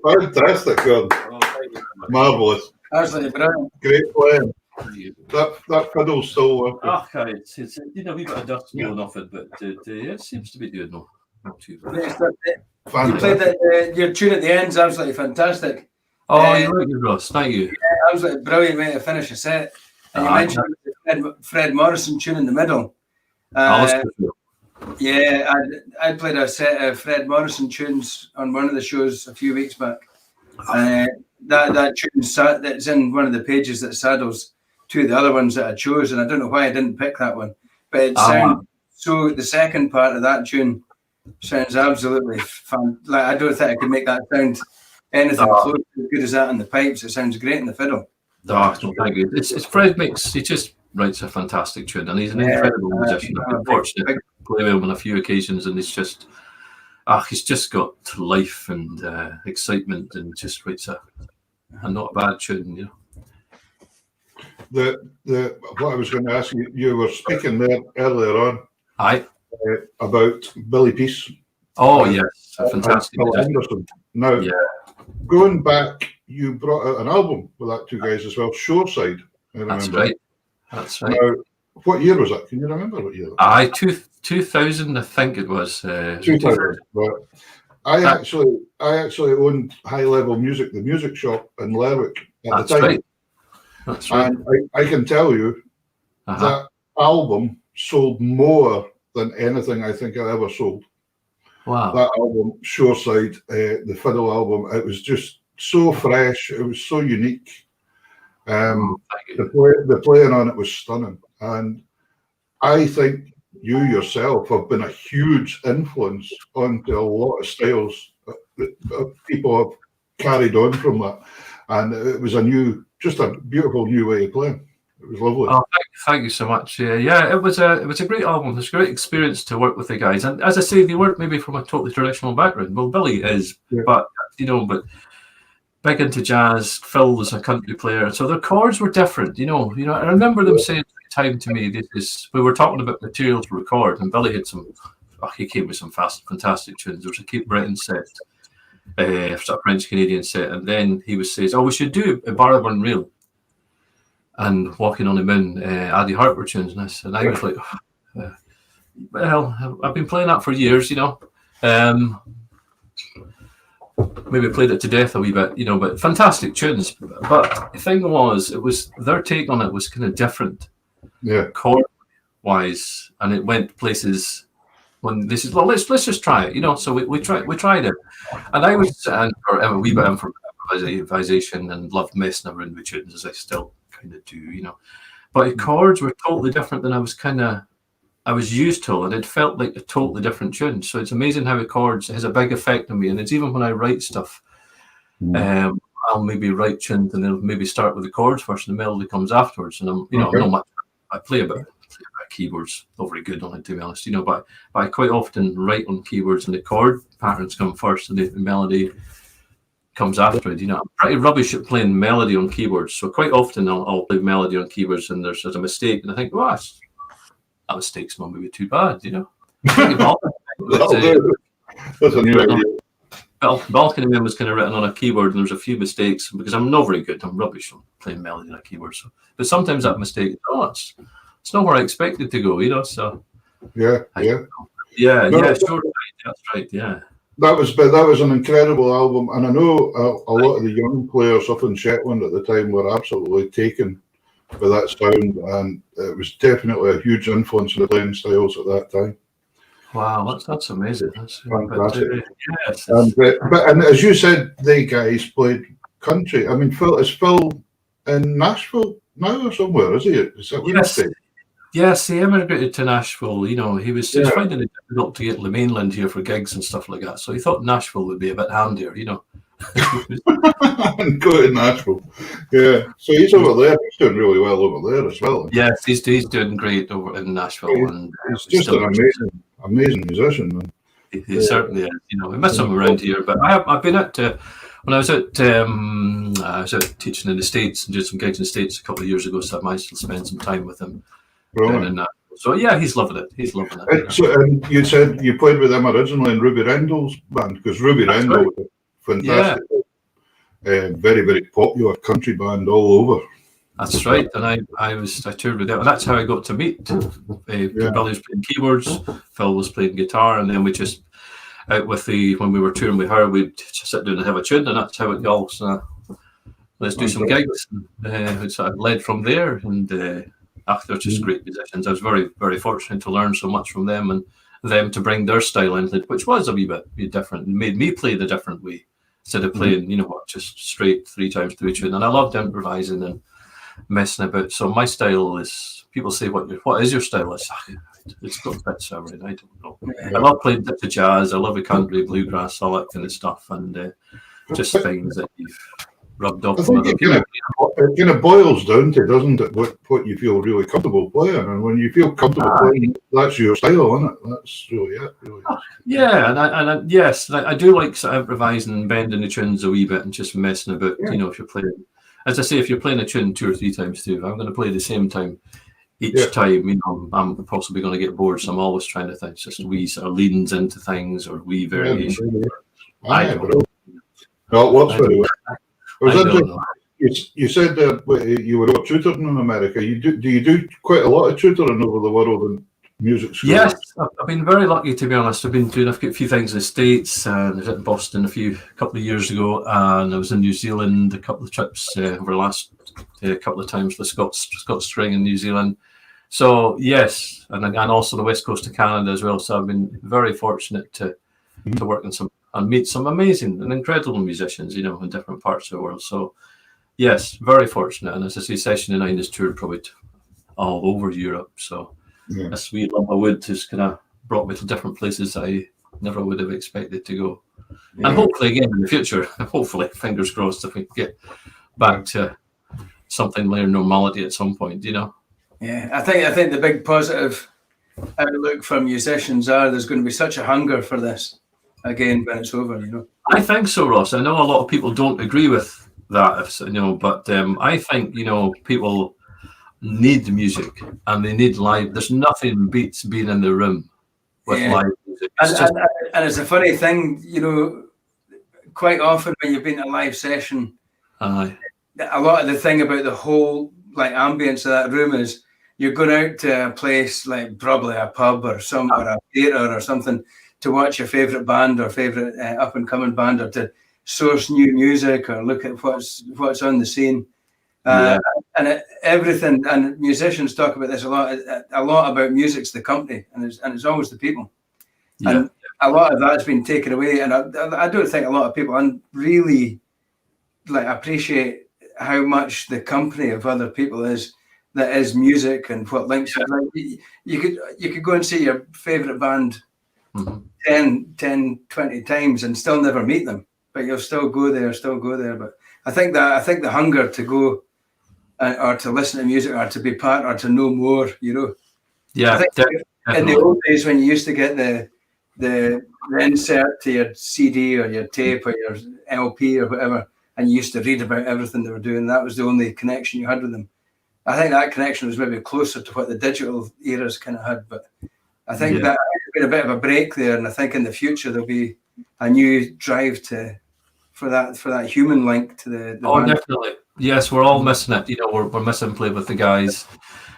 A: Fantastic, Gordon.
C: Oh, thank you very much.
A: Marvellous.
B: Absolutely brilliant.
A: Great playing.
C: Thank you.
A: That fiddle's still working.
C: Ah, it's you know, we've got a dust blowing off it, but it seems to be doing not too bad.
B: Great stuff. You
A: Fantastic.
B: played your tune at the end is absolutely fantastic.
C: Oh, you're right, Ross. Thank you.
B: Absolutely brilliant way to finish a set. And you
C: Ah,
B: mentioned the Fred Morrison tune in the middle. Yeah, I played a set of Fred Morrison tunes on one of the shows a few weeks back. That tune that's in one of the pages that saddles two of the other ones that I chose, and I don't know why I didn't pick that one. But it sounds so. The second part of that tune sounds absolutely fun. Like I don't think I could make that sound anything close to as good as that on the pipes. It sounds great in the fiddle.
C: Oh, no, thank you. It's Fred makes. He just writes a fantastic tune, and he's an incredible musician. I've been fortunate to play with him on a few occasions, and he's just got life and excitement, and just writes a not a bad tune, you know.
A: What I was going to ask you, you were speaking there earlier on about Billy Peace.
C: Oh yes, a fantastic
A: musician. Now, going back, you brought out an album with that two guys as well, Shoreside.
C: That's right. That's right.
A: Now, what year was that? Can you remember what year? That was?
C: 2000, I think it was.
A: 2000. Right. I actually owned High Level Music, the music shop in Lerwick at the time.
C: Right. That's right.
A: And I can tell you that album sold more than anything I think I ever sold.
C: Wow.
A: That album, Shoreside, the fiddle album, it was just so fresh. It was so unique. The playing on it was stunning. And I think you yourself have been a huge influence onto a lot of styles that people have carried on from that. And it was just a beautiful new way of playing. It was lovely.
C: Oh, thank you so much. Yeah, it was a great album. It was a great experience to work with the guys. And as I say, they weren't maybe from a totally traditional background. Well, Billy is, but big into jazz. Phil was a country player, so their chords were different. You know. I remember them saying at the time to me, we were talking about material to record, and Billy had some. He came with some fantastic tunes. There was a Cape Breton set, a French Canadian set, and then he says, "Oh, we should do a Baraburn Reel." And Walking on the Moon, Addie Harper tunes, and I was like, well, I've been playing that for years, you know. Maybe played it to death a wee bit, you know, but fantastic tunes. But the thing was, their take on it was kind of different, chord wise, and it went places. When they said, well, let's just try it, you know. So we tried it, and I was sitting for a wee bit of improvisation and loved messing around with tunes, as I still kind of do, you know. But the chords were totally different than I was used to, and it felt like a totally different tune. So it's amazing how the chords has a big effect on me. And it's even when I write stuff, I'll maybe write tunes and then maybe start with the chords first, and the melody comes afterwards. And I'm not much. I play a bit keyboards, not very good on it, to be honest, you know. But I quite often write on keyboards, and the chord patterns come first, and the melody comes after it. You know, I'm pretty rubbish at playing melody on keyboards, so quite often I'll play melody on keyboards, and there's a mistake, and I think, well, that mistake's not maybe too bad, you know.
A: That's a new idea.
C: Balcony Man was kind of written on a keyboard, and there's a few mistakes because I'm not very good. I'm rubbish on playing melody on a keyboard. So, but sometimes that mistake, it's not where I expected to go, you know. So
A: sure.
C: That's right. Yeah.
A: That was an incredible album, and I know a lot of the young players up in Shetland at the time were absolutely taken by that sound, and it was definitely a huge influence on the playing styles at that time.
C: Wow, that's amazing. That's
A: fantastic.
C: Yes.
A: And as you said, they guys played country. I mean, is Phil in Nashville now or somewhere? Is he? Is that what
C: yes. Yes, he emigrated to Nashville. You know, he was finding it difficult to get to the mainland here for gigs and stuff like that. So he thought Nashville would be a bit handier, you know.
A: And go to Nashville. Yeah. So he's over there. He's doing really well over there as well.
C: Yes, he's doing great over in Nashville.
A: He's just an amazing musician. Man.
C: He certainly is. You know, we miss him around here. But I've been when I was out teaching in the States and did some gigs in the States a couple of years ago, so I managed to spend some time with him. So yeah, he's loving it.
A: And you said you played with him originally in Ruby Rendell's band, because Ruby Rendell was fantastic. very, very popular country band all over.
C: That's right, and I toured with them, and that's how I got to meet. Billy was playing keyboards, Phil was playing guitar, and then we just out with when we were touring with her, we'd just sit down and have a tune, and that's how it goes. Let's do some gigs. It sort of led from there, and after just great musicians, I was very, very fortunate to learn so much from them, and them to bring their style into it, which was a wee bit different, and made me play the different way instead of playing, just straight 3 times through a tune. And I loved improvising and messing about. So my style is, people say, what is your style? It's got bits of it. I don't know. I love playing bits of jazz. I love the country, bluegrass, all that kind of stuff, and just things that you've rubbed off.
A: I think it kind of boils down to, doesn't it, what you feel really comfortable playing, and when you feel comfortable playing, that's your style, isn't it? That's really it. Really.
C: Yeah, yes, I do like sort of improvising and bending the tunes a wee bit and just messing about. If you're playing, as I say, if you're playing a tune 2 or 3 times through, if I'm going to play the same time each time, I'm possibly going to get bored. So I'm always trying to think just wee sort of leans into things or wee variations.
A: I don't know. No, it works very well. You said that you were all tutoring in America. Do you do quite a lot of tutoring over the world in music schools?
C: Yes, I've been very lucky, to be honest. I've been doing a few things in the States, and I was in Boston a couple of years ago, and I was in New Zealand a couple of trips over the last couple of times for Scots String in New Zealand. So yes, and also the west coast of Canada as well. So I've been very fortunate to work and meet some amazing and incredible musicians, in different parts of the world. So yes, very fortunate. And as I say, Session 9 has toured probably all over Europe. So this wee lump of wood has kind of brought me to different places I never would have expected to go. And hopefully again in the future, hopefully, fingers crossed, if we get back to something near normality at some point,
B: Yeah, I think the big positive outlook for musicians there's going to be such a hunger for this again when it's over,
C: I think so, Ross. I know a lot of people don't agree with that, but I think, people need music and they need live. There's nothing beats being in the room with live music.
B: And it's a funny thing, quite often when you've been in a live session, a lot of the thing about the whole ambience of that room is you're going out to a place like probably a pub or a theatre or something to watch your favourite band or favourite up and coming band, or to source new music or look at what's on the scene. And everything, and musicians talk about this a lot about music's the company, and it's always the people. And a lot of that's been taken away, and I don't think a lot of people really appreciate how much the company of other people is music and what links it. You could go and see your favorite band 10, 20 times and still never meet them, but you'll still go there. But I think the hunger to go or to listen to music or to be part or to know more,
C: Yeah,
B: I think in the old days when you used to get the insert to your CD or your tape or your LP or whatever, and you used to read about everything they were doing, that was the only connection you had with them. I think that connection was maybe closer to what the digital eras kind of had, but I think that there's been a bit of a break there, and I think in the future there'll be a new drive for that human link to the band.
C: Definitely. Yes, we're all missing it. We're missing play with the guys.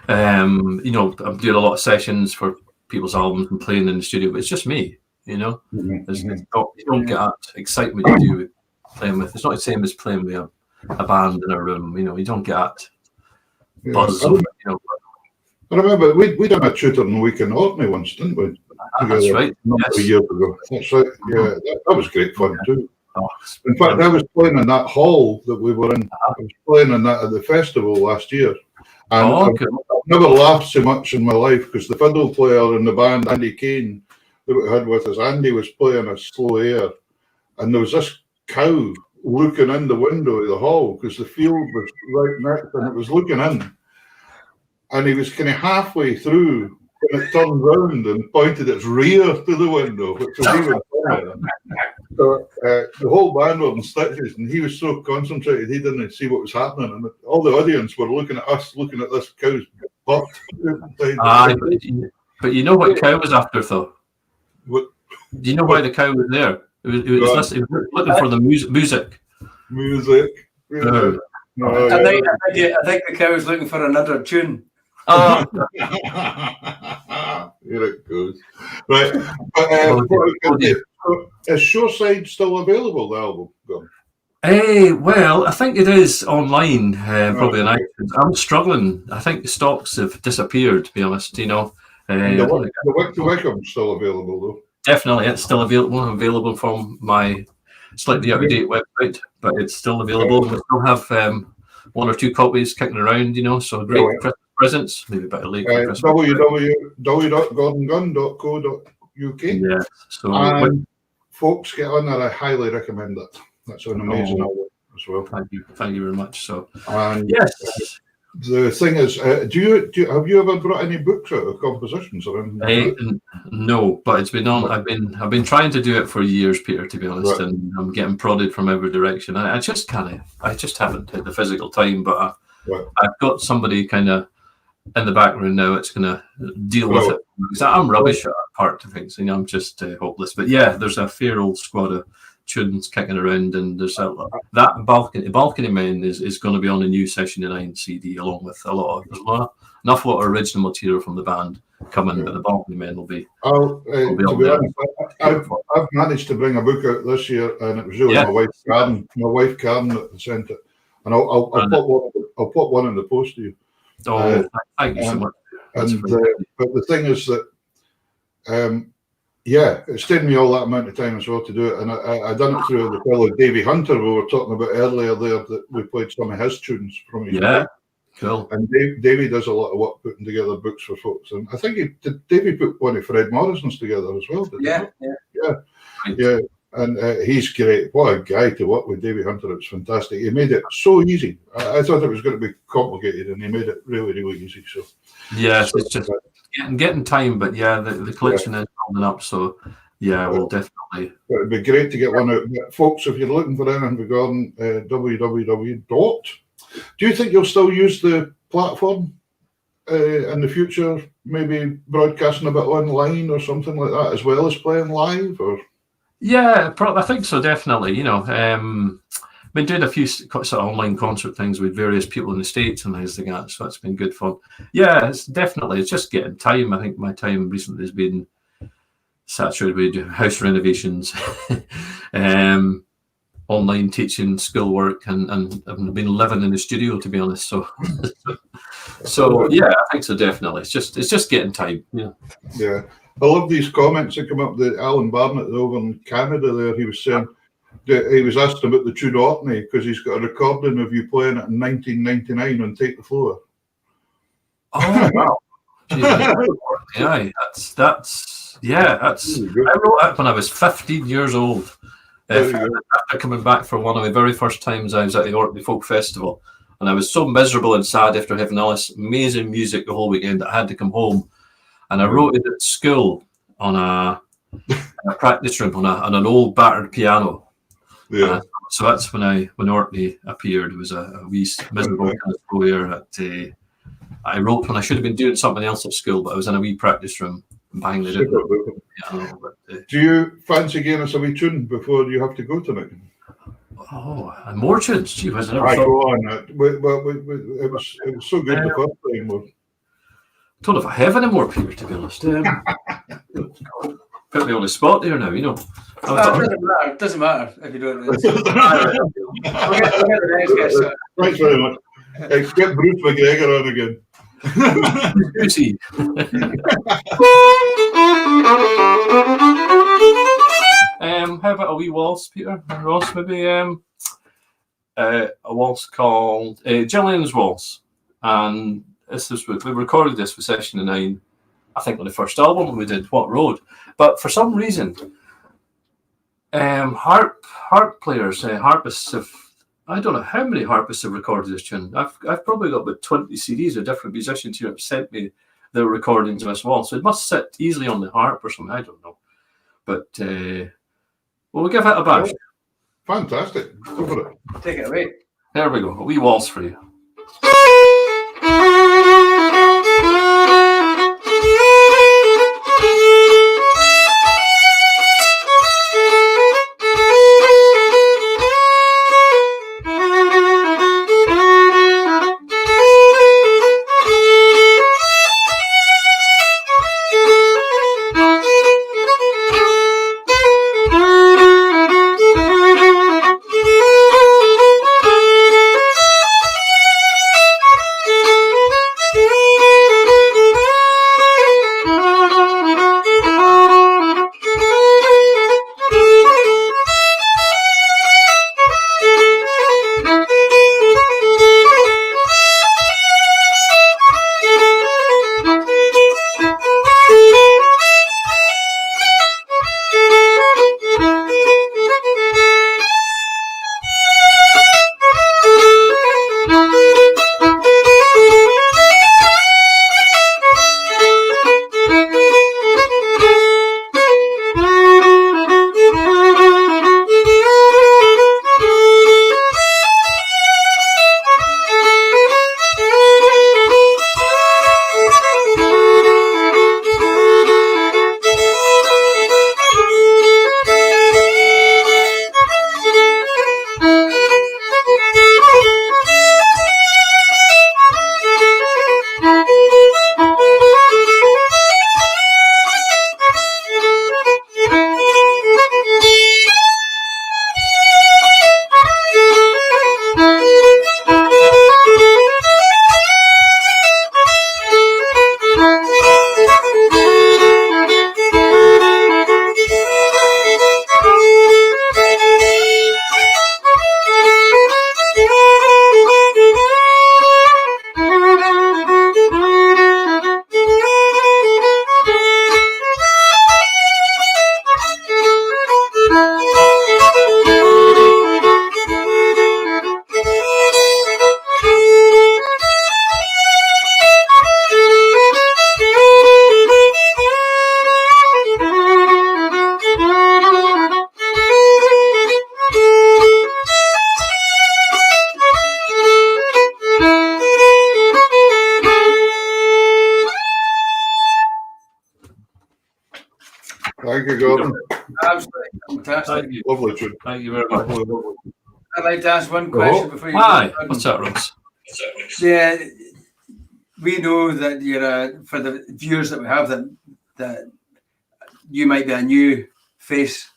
C: I'm doing a lot of sessions for people's albums and playing in the studio, but it's just me. You don't get that excitement you do playing with. It's not the same as playing with a band in a room. You don't get that buzz.
A: I remember we done a tutoring week in Orkney once, didn't we?
C: That's right.
A: A year ago. That's right. Yeah, that was great fun too. In fact, I was playing in that hall that we were in. I was playing in that at the festival last year. And I've never laughed so much in my life because the fiddle player in the band, Andy Kane, that we had with us, Andy was playing a slow air, and there was this cow looking in the window of the hall because the field was right next and it was looking in. And he was kind of halfway through and it turned round and pointed its rear to the window, which was even funnier. So the whole band were in stitches, and he was so concentrated he didn't see what was happening, and all the audience were looking at us, looking at this cow's butt.
C: But you know what cow was after, though?
A: What?
C: Do you know why the cow was there? It was looking for the music.
A: Music.
C: Oh.
B: I think the cow's looking for another tune.
A: Here it goes. Right. But, is Shoreside still available, the album?
C: Well, I think it is online, probably on iTunes. I'm struggling. I think the stocks have disappeared, to be honest. You know,
A: The Wickham's still available, though.
C: Definitely, it's still available from my slightly out-of-date website, but it's still available. We still have one or two copies kicking around, you know, so great Christmas presents, maybe a bit of late Christmas.
A: www.gordongunn.co.uk.
C: Yeah, so
A: and folks, get on there. I highly recommend it. That's an amazing album as well.
C: Thank you very much. So,
A: and
C: yes.
A: The thing is, have you ever brought any books out of compositions or anything?
C: No, but it's been on. I've been trying to do it for years, Peter. To be honest, and I'm getting prodded from every direction. I just haven't had the physical time. But I've got somebody kind of in the background now. It's going to deal with it because I'm rubbish at that part of things. You know, I'm just hopeless. But yeah, there's a fair old squad of tunes kicking around, and there's that balcony men is going to be on a new Session 9 CD along with an awful lot of original material from the band coming, but the balcony men will be.
A: To be honest, I've managed to bring a book out this year, and it was really my wife Karen that sent it, and I'll put one in the post to you.
C: Thank you so much.
A: But the thing is that. It's taken me all that amount of time as well to do it, and I done it through the fellow Davey Hunter we were talking about earlier there, that we played some of his tunes from his life.
C: Cool.
A: And Davey does a lot of work putting together books for folks, and I think Davey put one of Fred Morrison's together as well. Yeah. And he's great. What a guy to work with, Davey Hunter. It's fantastic. He made it so easy. I thought it was going to be complicated, and he made it really, really easy. So
C: it's just getting time, but the collection is building up. So we'll definitely.
A: It'd be great to get one out, folks. If you're looking for anything regarding www. Do you think you'll still use the platform in the future? Maybe broadcasting a bit online or something like that, as well as playing live, or? Yeah,
C: I think so. Definitely. You know, been doing a few sort of online concert things with various people in the States and things like that. So that's been good fun. Yeah, it's just getting time. I think my time recently has been saturated with house renovations, online teaching, schoolwork, and I've been living in the studio, to be honest. So I think so. Definitely, it's just getting time.
A: Yeah. I love these comments that come up. The Alan Barnett over in Canada there, he was saying that he was asked about the tune Orkney because he's got a recording of you playing it in 1999 on Take the Floor.
C: Oh wow! That's I wrote it when I was 15 years old. After coming back for one of the very first times I was at the Orkney Folk Festival, and I was so miserable and sad after having all this amazing music the whole weekend that I had to come home. And I wrote it at school on a practice room on an old battered piano. Yeah. So that's when Orkney appeared. It was a wee miserable kind of square that I wrote when I should have been doing something else at school, but I was in a wee practice room banging it in. Do you fancy getting us a wee tune before you have to go tonight? Oh, and more tunes. Gee, was it? I go on. It was so good the first time. Don't know if I have any more, Peter, to be honest. Put me on the spot there now, you know.
B: It doesn't matter if you don't. We'll get the next guest.
A: Thanks very much. Get Bruce McGregor on again.
C: Brucey. How about a wee waltz, Peter? Ross, maybe a waltz called Gillian's Waltz. And we recorded this for Session 9, I think, on the first album when we did What Road. But for some reason, harp players, harpists have, I don't know how many harpists have recorded this tune. I've probably got about 20 CDs of different musicians who have sent me their recordings of this waltz. So it must sit easily on the harp or something. I don't know. But we'll give it a bash. Fantastic. Go for it.
B: Take it away.
C: There we go. A wee waltz for you.
A: Thank you, Gordon.
B: Absolutely fantastic.
C: Thank you.
A: Lovely tune.
C: Thank you very much.
A: Lovely.
B: I'd like to ask one question before you
C: Hi,
B: go.
C: what's that, Ross?
B: Yeah, we know that you're for the viewers that we have that you might be a new face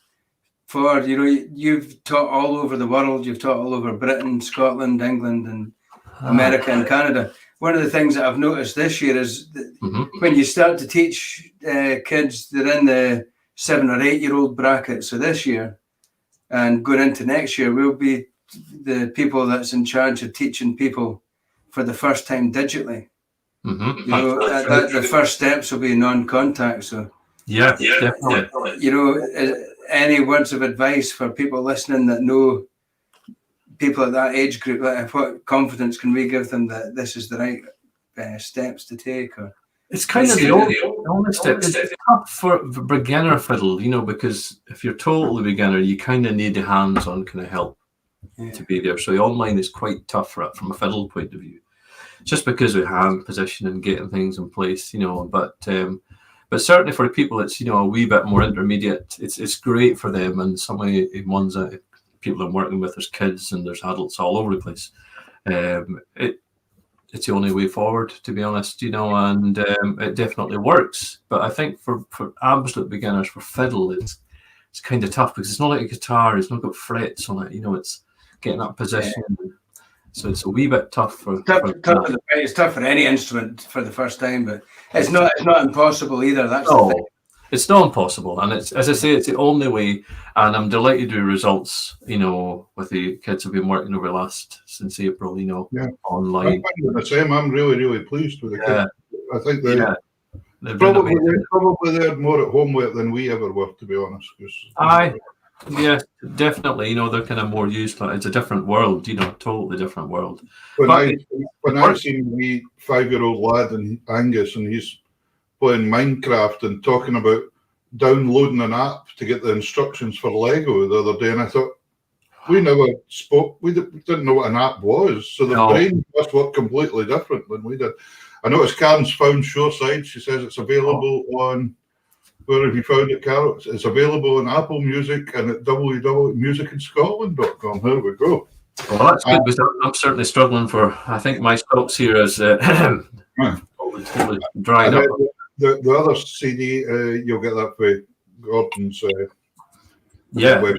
B: for. You've taught all over the world. You've taught all over Britain, Scotland, England, and America and Canada. One of the things that I've noticed this year is that when you start to teach kids, they're in the 7 or 8 year old bracket. So this year and going into next year, we'll be the people that's in charge of teaching people for the first time digitally. The first steps will be non-contact. So
C: yeah, definitely.
B: Any words of advice for people listening that know people at that age group? Like, what confidence can we give them that this is the right steps to take? Or
C: it's kind of the only step. It's tough for beginner fiddle, because if you're totally beginner, you kind of need the hands-on kind of help to be there. So the online is quite tough for it from a fiddle point of view, just because we hand position and getting things in place, but certainly for people that's a wee bit more intermediate, it's great for them. And some of the ones that people I'm working with, there's kids and there's adults all over the place. It's the only way forward, to be honest, and it definitely works. But I think for absolute beginners, for fiddle, it's kind of tough because it's not like a guitar. It's not got frets on it. It's getting that position. So it's a wee bit tough
B: it's tough for any instrument for the first time, but it's not impossible either. That's the thing.
C: It's not impossible, and it's, as I say, it's the only way. And I'm delighted with the results. With the kids who've been working over since April. Online.
A: I'm the same. I'm really, really pleased with the kids. I think
C: they're
A: probably they're more at home with it than we ever were, to be honest.
C: Yeah, definitely. They're kind of more used to it. It's a different world, totally different world.
A: When I seen the 5-year-old lad in Angus and he's playing Minecraft and talking about downloading an app to get the instructions for Lego the other day, and I thought, we never spoke, we didn't know what an app was, so the brain must work completely different than we did. I noticed Karen's found Shoreside. She says it's available on, where have you found it, Carol? It's available on Apple Music and at www.musicanscotland.com. There we go.
C: Well, that's good, because I'm certainly struggling for, I think my stocks here is totally dried up.
A: The other CD, you'll get that for Gordon's
C: website.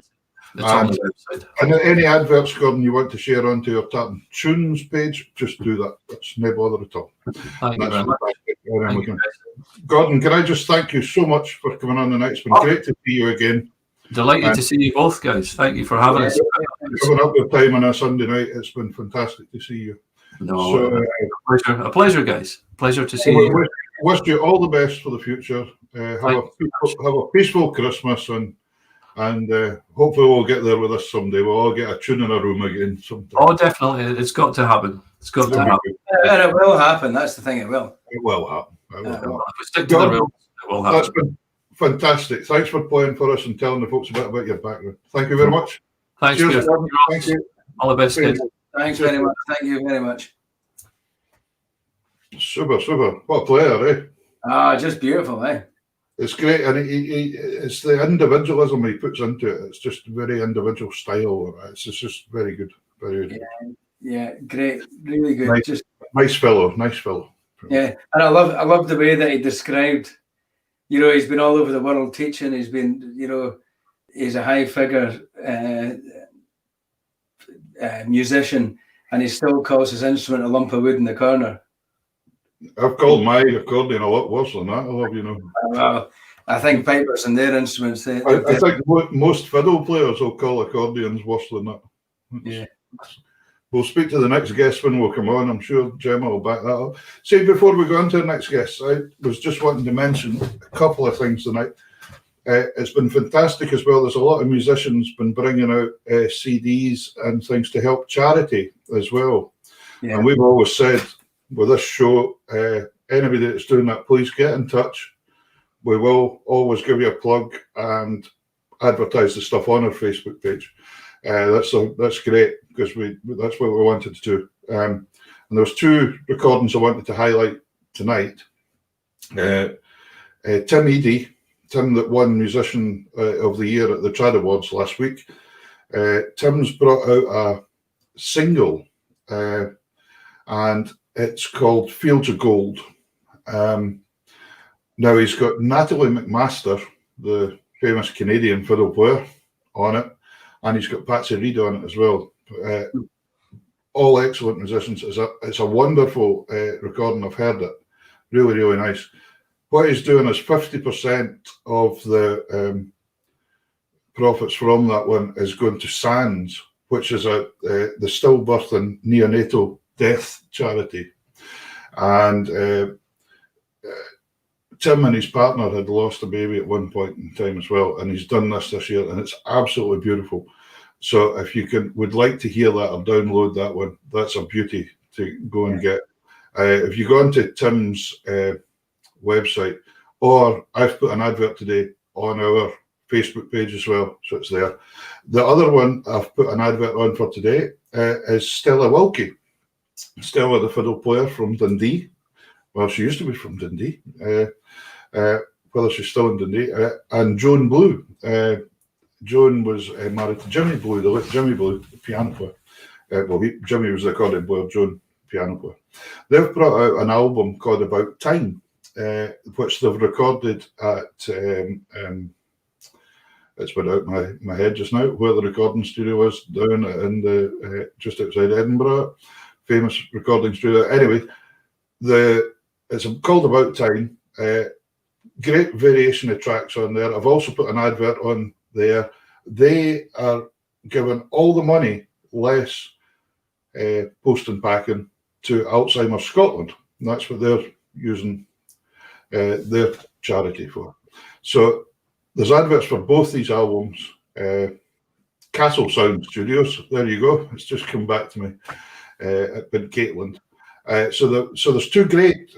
C: It's on the website.
A: And any adverts, Gordon, you want to share onto your Tapping Tunes page, just do that. That's no bother at all.
C: Thank you very much.
A: Gordon, can I just thank you so much for coming on tonight? It's been great to see you again.
C: Delighted to see you both, guys. Thank you for having us.
A: Coming up with time on a Sunday night, it's been fantastic to see you.
C: A pleasure, guys. Pleasure to see you.
A: Wish you all the best for the future. Have a peaceful Christmas, and hopefully we'll get there with us someday. We'll all get a tune in a room again sometime.
C: Oh, definitely. It's got to happen. It's got to happen.
B: And it will happen. That's the thing. It will.
A: It will happen.
C: If we stick to the rules, it will happen.
A: That's been fantastic. Thanks for playing for us and telling the folks a bit about your background. Thank you very much.
C: Thanks,
A: Cheers, thank you.
C: All the best, guys.
B: Thanks very much. Thank you very much.
A: Super. What a player, eh?
B: Just beautiful, eh?
A: It's great, and it's the individualism he puts into it. It's just very individual style. It's just very good, very good.
B: Yeah, great, really good.
A: Nice fellow.
B: Yeah, and I love the way that he described. He's been all over the world teaching. He's been, he's a high figure musician, and he still calls his instrument a lump of wood in the corner.
A: I've called my accordion a lot worse than that, I love
B: Well, I think pipers and their instruments. I
A: think most fiddle players will call accordions worse than that.
B: Yeah.
A: We'll speak to the next guest when we'll come on. I'm sure Gemma will back that up. See, before we go on to the next guest, I was just wanting to mention a couple of things tonight. It's been fantastic as well. There's a lot of musicians been bringing out CDs and things to help charity as well. Yeah. And we've always said, with this show, anybody that's doing that, please get in touch. We will always give you a plug and advertise the stuff on our Facebook page. That's great, because that's what we wanted to do. And there was 2 recordings I wanted to highlight tonight. Tim Eady Tim that won Musician of the Year at the Trad Awards last week. Tim's brought out a single, and it's called Fields of Gold. Now he's got Natalie McMaster, the famous Canadian fiddle player, on it, and he's got Patsy Reed on it as well. All excellent musicians. It's a wonderful recording. I've heard it. Really, really nice. What he's doing is 50% of the profits from that one is going to SANS, which is the stillbirth and neonatal death charity. And Tim and his partner had lost a baby at one point in time as well, and he's done this year, and it's absolutely beautiful. So if you would like to hear that or download that one, that's a beauty to go and get. If you go onto Tim's website, or I've put an advert today on our Facebook page as well, so it's there. The other one I've put an advert on for today is Stella Wilkie. Stella, the fiddle player from Dundee. Well, she used to be from Dundee. Whether she's still in Dundee. And Joan Blue. Joan was married to Jimmy Blue, the late Jimmy Blue, the piano player. Jimmy was the accordion player, Joan, piano player. They've brought out an album called About Time, which they've recorded at, it's been out my head just now, where the recording studio is, down in the just outside Edinburgh, famous recording studio. Anyway, it's called About Time. Great variation of tracks on there. I've also put an advert on there. They are giving all the money, less post and packing, to Alzheimer's Scotland. And that's what they're using their charity for. So there's adverts for both these albums. Castle Sound Studios, there you go. It's just come back to me at Caitland. So there's two great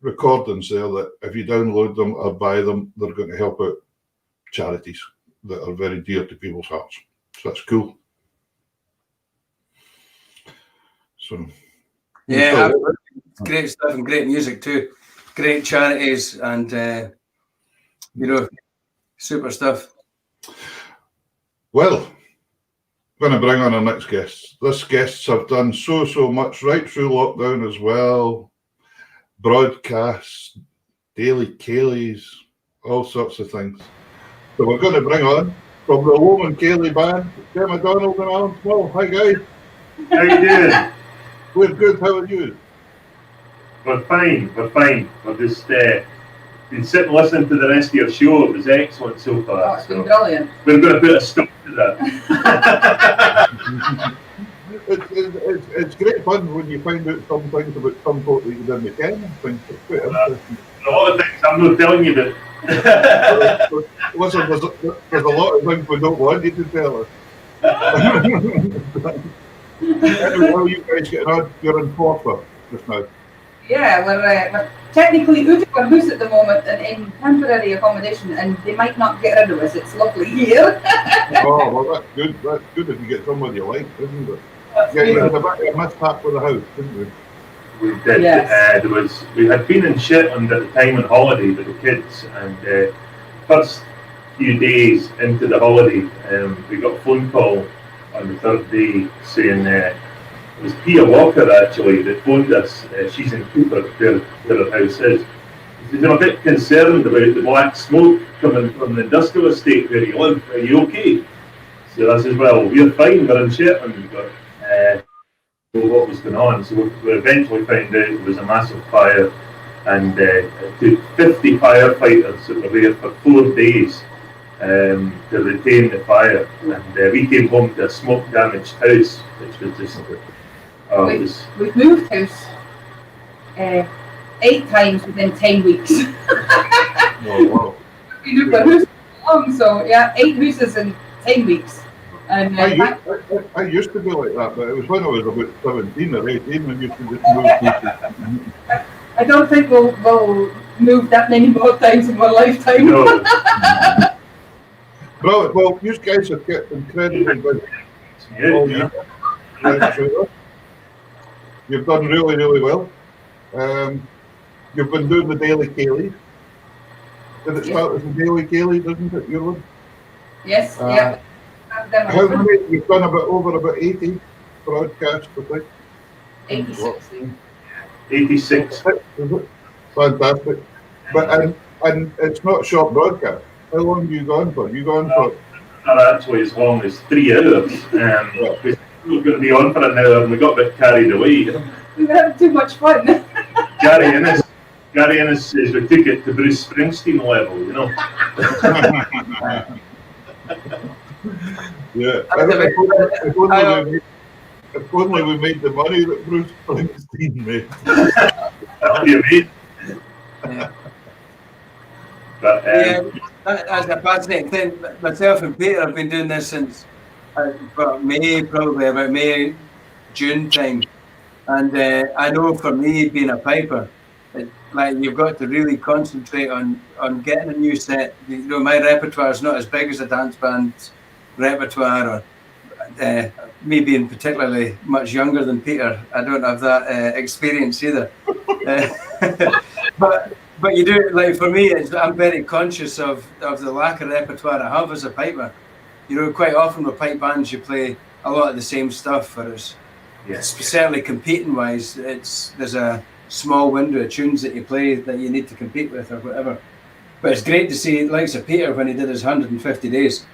A: recordings there that if you download them or buy them, they're going to help out charities that are very dear to people's hearts. So that's cool. So
B: yeah, great stuff and great music too. Great charities and super stuff.
A: Well, I'm going to bring on our next guest. This guests have done so much right through lockdown as well. Broadcasts, daily Cayleys, all sorts of things. So we're going to bring on from the Lowman Cayley band, Jim McDonald and Alan Small. Hi guys.
D: How you doing?
A: We're good. How are you?
D: We're fine. We're just been sitting listening to the rest of your show. It was excellent so far.
E: Oh, it's been brilliant.
D: We're going to put a stop to that.
A: It's great fun when you find out some things about some folk that you didn't ken. I think it's quite interesting.
D: A lot of things I'm not telling you about.
A: Listen, there's a lot of things we don't want you to tell us. Anyway, how are you guys getting on? You're in Forfar just now.
E: Yeah, we're technically out of our house at the moment and in temporary accommodation, and they might not get rid of us. It's lovely here.
A: Oh, well, that's good. That's good if you get somebody you like, isn't it? You had a bit of a mishap with the house, didn't we?
D: We did.
E: Yes.
D: We had been in Shetland at the time on holiday with the kids, and first few days into the holiday, we got a phone call on the third day saying it was Pia Walker actually that phoned us. She's in Cooper, where her house is. She's been a bit concerned about the black smoke coming from the industrial estate where you live. Are you okay? So I said, well, we're fine, we're in Shetland, but what was going on? So we eventually found out it was a massive fire, and it took 50 firefighters that were there for 4 days to retain the fire. And we came home to a smoke-damaged house, which was just...
E: We've moved house 8 times within 10 weeks.
A: Oh, wow.
E: We moved our house long, so yeah, 8 houses in 10 weeks. And
A: I used to be like that, but it was when I was about 17 or 18 when you used to just move people.
E: I don't think we'll move that many more times in our lifetime.
D: No.
A: Well, you guys have kept incredibly busy.
D: Yeah.
A: You've done really, really well. You've been doing the daily Cayleys. Did it start as a daily Gailey, doesn't it, your one?
E: Yes, yeah.
A: How many? You've done about 80 broadcasts, I think.
E: 86.
D: 86.
A: Is it? Fantastic. But and it's not short broadcast. How long have you gone for? You gone for?
D: Not actually as long as 3 hours. We were going to be on for an hour and we got a bit carried away.
E: We were having too much fun.
D: Gary Ennis says we took it to Bruce Springsteen level, you know.
A: Yeah. If only we made the money that Bruce Springsteen made.
D: That would be amazing.
B: Yeah.
D: But,
B: that's a fascinating thing. Myself and Peter have been doing this since about May, June time. And I know for me, being a piper, like you've got to really concentrate on getting a new set. You know, my repertoire is not as big as a dance band's repertoire, or me being particularly much younger than Peter. I don't have that experience either. But you do, like for me, I'm very conscious of the lack of repertoire I have as a piper. You know, quite often with pipe bands, you play a lot of the same stuff, whereas certainly competing wise, there's a small window of tunes that you play that you need to compete with or whatever. But it's great to see, like Peter when he did his 150 days.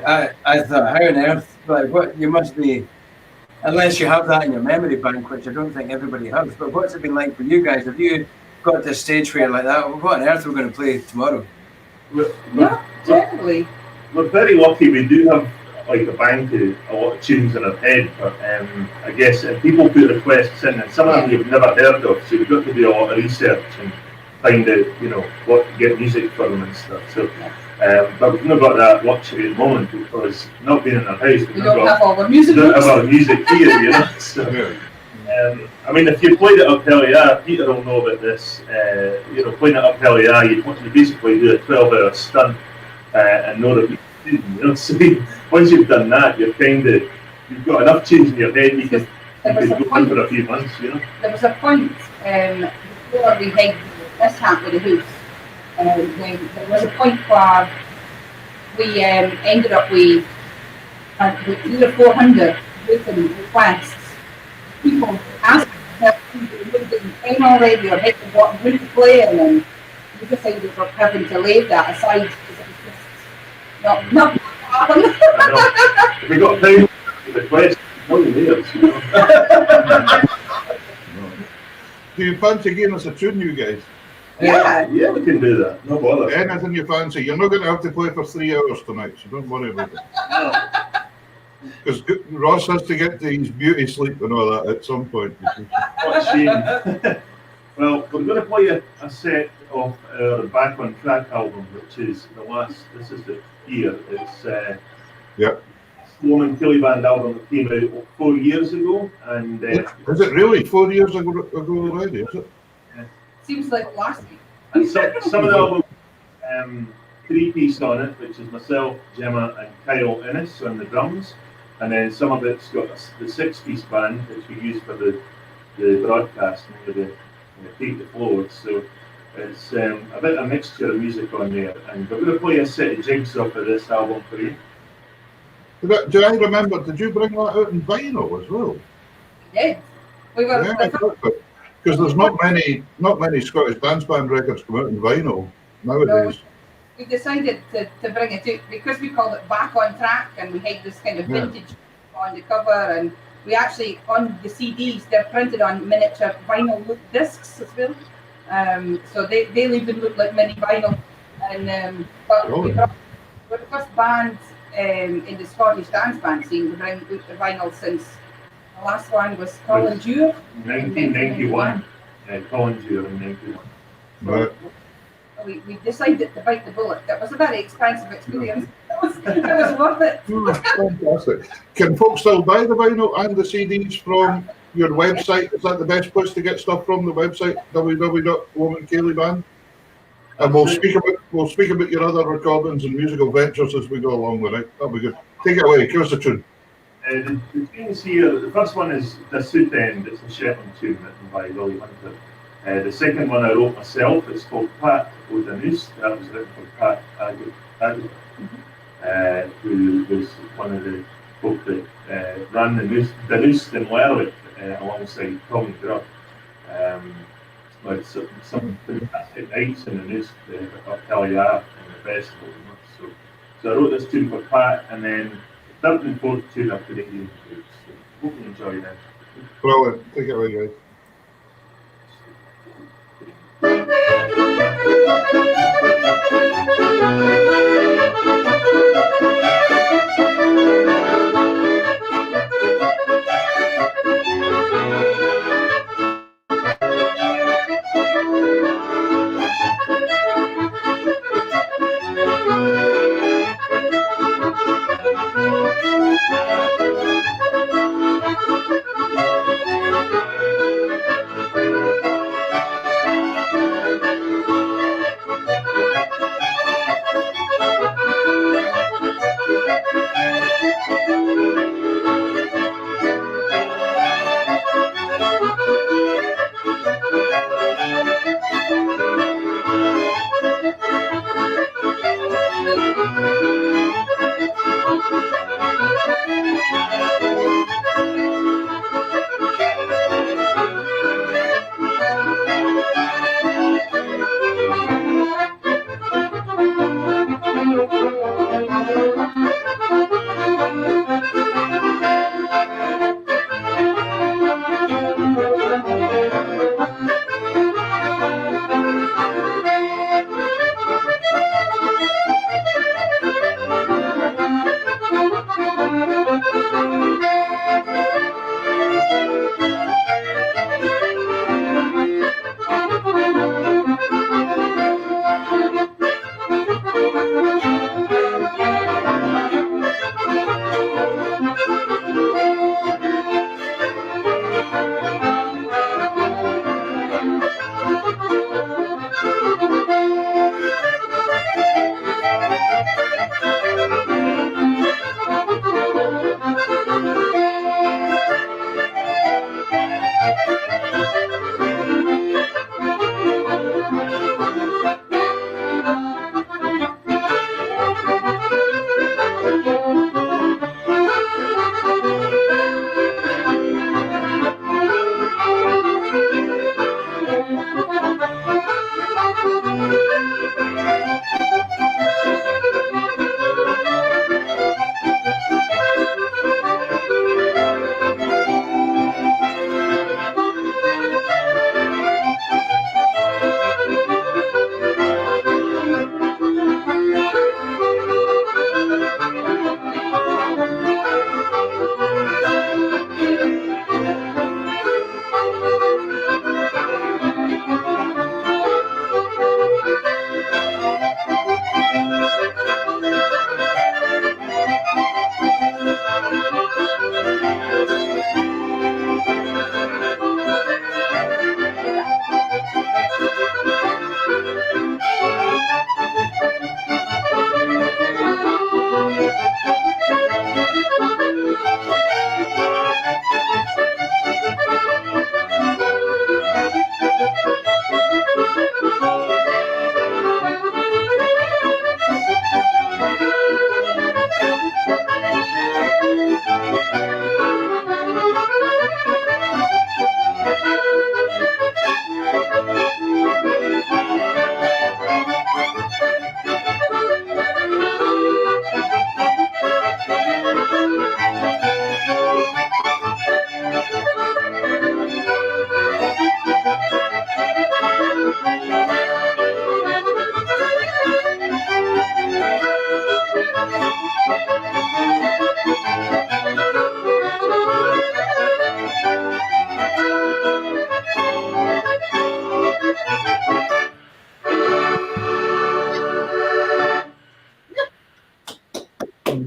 B: I thought, how on earth, like what you must be, unless you have that in your memory bank, which I don't think everybody has. But what's it been like for you guys? Have you got to a stage where you're like that? What on earth are we going to play tomorrow?
E: No, generally.
D: We're very lucky. We do have like a bank of a lot of tunes in our head, but I guess people put requests in, and some of them you've never heard of, so you've got to do a lot of research and find out, you know, what to get music for them and stuff. So, but we've not got that luxury at the moment because not being in our house,
E: we don't have all the music.
D: We don't have our music here, you know. So, I mean, if you played it up Hellier, Peter will know about this. You know, playing it up Hellier, you basically do a 12-hour stunt and know that you know. So once you've done that, you've got enough tunes in your head. You can go on for a few months, you know.
E: There was a point before we had this happened with the house. There was a point where we ended up with 300 or 400 written requests. People asking in already or hitting what group playing, and we decided we were having to leave that aside because it was just not happening.
D: We got time to request only layers, you know.
A: Do you fancy giving us a tune, you guys?
E: Yeah,
D: we can do that. No bother.
A: Anything you fancy. You're not going to have to play for 3 hours tonight, so don't worry about it. Because Ross has to get to his beauty sleep and all that at some point.
D: What a shame. Well, we're going to play a set of our Back on Track album, which is this is the year. It's Woman Killy Band album that came out 4 years ago. And
A: is it really 4 years ago already, is it?
E: seems like last week.
D: And some of the album, 3-piece on it, which is myself, Gemma, and Kyle Innes on the drums. And then some of it's got the 6-piece band, which we use for the broadcast and the take the floors. So it's a bit of a mixture of music on there. And we're going to play a set of jigs off of this album for you.
A: Do I remember, did you bring that out in vinyl as well?
E: Yeah. We were
A: because there's not many Scottish dance band records come out in vinyl nowadays.
E: We decided to bring it out because we called it Back on Track, and we had this kind of vintage on the cover, and we actually on the CDs they're printed on miniature vinyl look discs as well. So they even look like mini vinyl. And but we're the first band in the Scottish dance band scene to bring out the vinyl since the last one was Colin Dewar
D: 1991. Colin Dewar in 91.
A: Right.
E: We decided to bite the bullet. That was a very expensive experience. It was worth it.
A: Fantastic. Can folks still buy the vinyl and the CDs from your website? Is that the best place to get stuff from, the website, www.womankailyband? And we'll speak about your other recordings and musical ventures as we go along with it. That'll be good. Take it away. Give us a tune.
D: The tunes here, the first one is The Suit End. It's a Shetland tune written by Willie Hunter. The second one I wrote myself. It's called Pat News. That was written for Pat Agler, who was one of the folk that ran the News in Lerwick alongside Tommy Grubb. Like some fantastic nights in the News up Heliar in the festival. So I wrote this tune for Pat, and then the third and fourth tune are Canadian tunes. So hope you enjoy them.
A: Brilliant. Take it away, guys.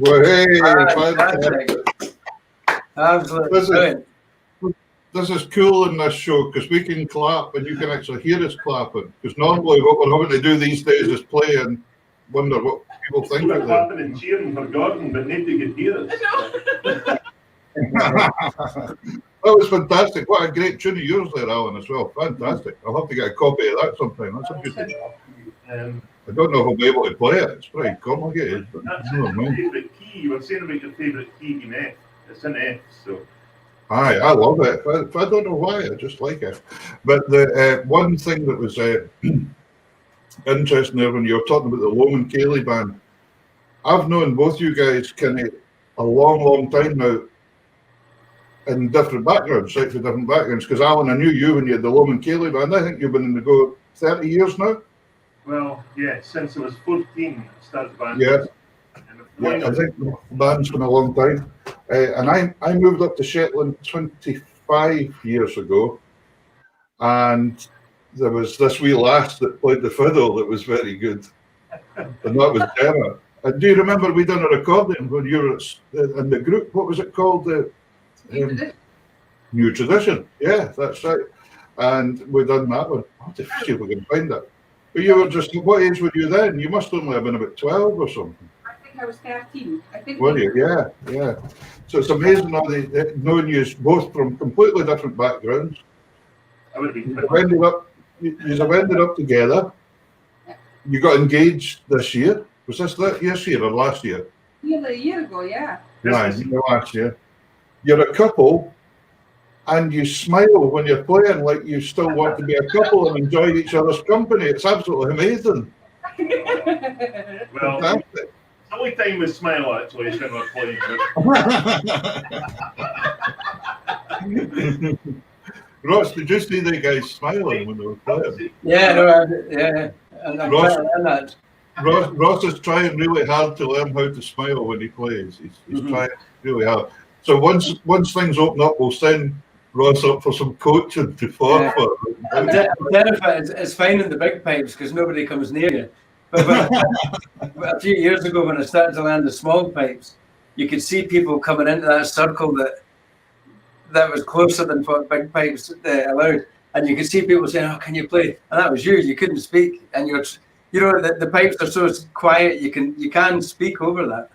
A: Well, hey,
B: Fantastic. Absolutely brilliant.
A: This is cool in this show because we can clap and you can actually hear us clapping. Because normally what we're having to do these days is play and wonder what people think
D: We're
A: of them.
D: clapping and cheering for Gordon, but nobody could hear us.
A: That was fantastic. What a great tune of yours there, Alan, as well. Fantastic. I'll have to get a copy of that sometime. That's a good thing. I don't know if I'll be able to play it. It's pretty complicated. But
D: That's
A: no,
D: your
A: no.
D: favourite key. You were saying about your favourite key in F. It's in F, so.
A: Aye, I love it. I don't know why, I just like it. But the one thing that was interesting there when you were talking about the Loman Cayley band, I've known both you guys kind of a long, long time now in different backgrounds, slightly different backgrounds. Because Alan, I knew you when you had the Loman Cayley band. I think you've been in the go 30 years now.
D: Well, yeah, since I was 14, I started the band.
A: Yeah. Yeah, I think the band's been a long time. And I moved up to Shetland 25 years ago. And there was this wee lass that played the fiddle that was very good. And that was Gemma. And do you remember we done a recording when you were in the group? What was it called? New Tradition. Yeah, that's right. And we done that one. I'll have to see if we can find it. But you were just, what age were you then? You must only have been about 12 or something.
E: I think I was 13. I think.
A: Were you? Yeah, yeah. So it's amazing how they knowing you both from completely different backgrounds.
D: I would have been
A: You've ended up together. You got engaged this year. Was this this year or last year?
E: Nearly a year ago, yeah.
A: Right, last year. You're a couple, and you smile when you're playing like you still want to be a couple and enjoy each other's company. It's absolutely amazing.
D: Well,
A: Fantastic.
D: the only time we smile actually is when we're playing.
A: Ross, did you see the guys smiling when they were playing?
B: Yeah, no, yeah. And I'm
A: Ross-
B: glad I done that.
A: Ross is trying really hard to learn how to smile when he plays. He's trying really hard. So once things open up, we'll send Ross up for some coaching to forward.
B: I'm terrified. It's finding the big pipes because nobody comes near you. But a few years ago, when I started to learn the small pipes, you could see people coming into that circle that was closer than what big pipes allowed, and you could see people saying, "Oh, can you play?" And that was you. You couldn't speak, and the pipes are so quiet. You can speak over that.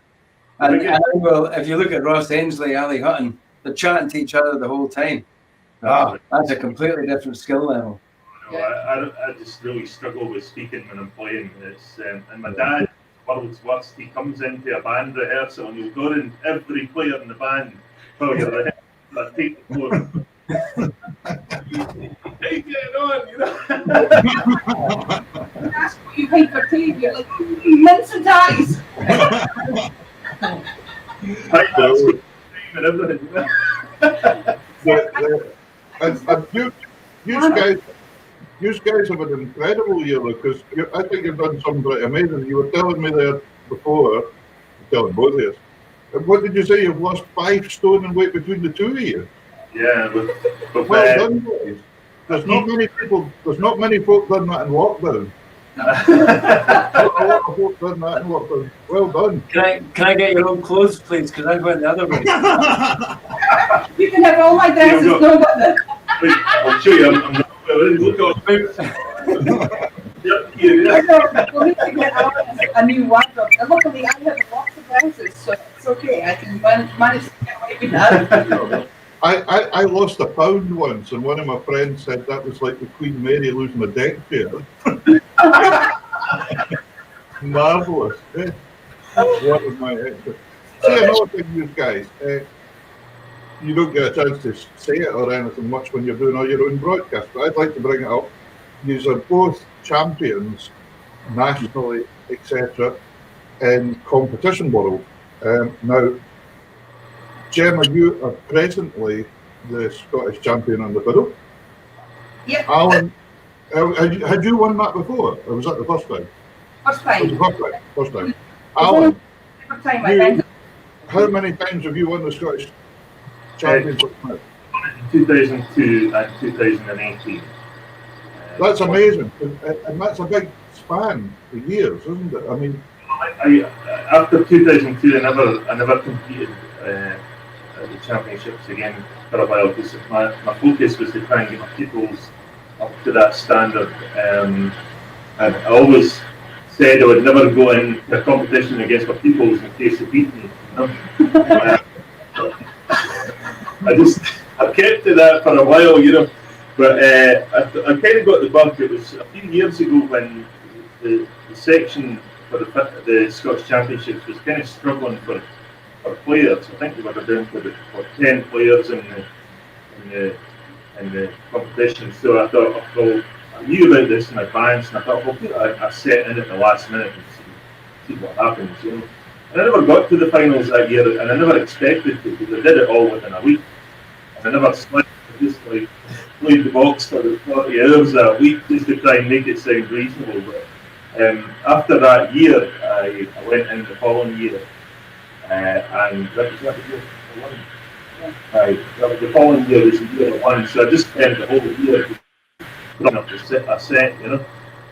B: And well, if you look at Ross Ainsley, Ali Hutton, they're chatting to each other the whole time. That's a completely different skill level.
D: No, I just really struggle with speaking when I'm playing. It's and my dad, world's worst. He comes into a band rehearsal and he'll go in every player in the band. Oh, you're the head. Take the floor. Hey, get on, you know.
E: That's what you pay for tea. You're like, mince and ties.
D: And everything.
A: You guys have an incredible year, because I think you've done something pretty amazing. You were telling me there before, telling both of us. What did you say? You've lost 5 stone in weight between the two of you.
D: Yeah, but
A: Well done, guys. There's not many folk done that in lockdown. Not a lot of folk done that in lockdown. Well done.
B: Can I get your own clothes, please? Because I went the other way.
E: You can have all my dresses, no button.
D: I'll show you. I'm not look on.
E: We'll need to get out a new wardrobe. Luckily, I have lots of dresses, so it's okay. I can manage to get away with that.
A: I lost a pound once, and one of my friends said that was like the Queen Mary losing a deck chair. Marvellous. Eh? What was my extra? See, another thing, you guys, you don't get a chance to say it or anything much when you're doing all your own broadcasts, but I'd like to bring it up. You are both champions, nationally, etc., in competition world. Now, Gemma, you are presently the Scottish champion on the fiddle.
E: Yep.
A: Alan, had you won that before, or was that the first time?
E: First time.
A: First time. Alan,
E: Every time I went.
A: how many times have you won the Scottish championship?
D: 2002 and 2018.
A: That's amazing, and that's a big span of years, isn't it? I mean,
D: After 2002, I never competed at the championships again for a while, because my focus was to try and get my pupils up to that standard. And I always said I would never go into a competition against my pupils in case they beat me. I kept to that for a while, you know. But I kind of got the bug. It was a few years ago when the section for the Scottish Championships was kind of struggling for players. I think they were down to about 10 players in the competition. So I thought, well, I knew about this in advance, and I thought, well, put a set in at the last minute and see what happens. You know? And I never got to the finals that year, and I never expected to, because I did it all within a week. And I never slept. I just like played the box for 40 hours a week just to try and make it sound reasonable. But after that year, I went in the following year, and that was the year I won. The following year was the year I won, so I just spent the whole year putting up a set, you know.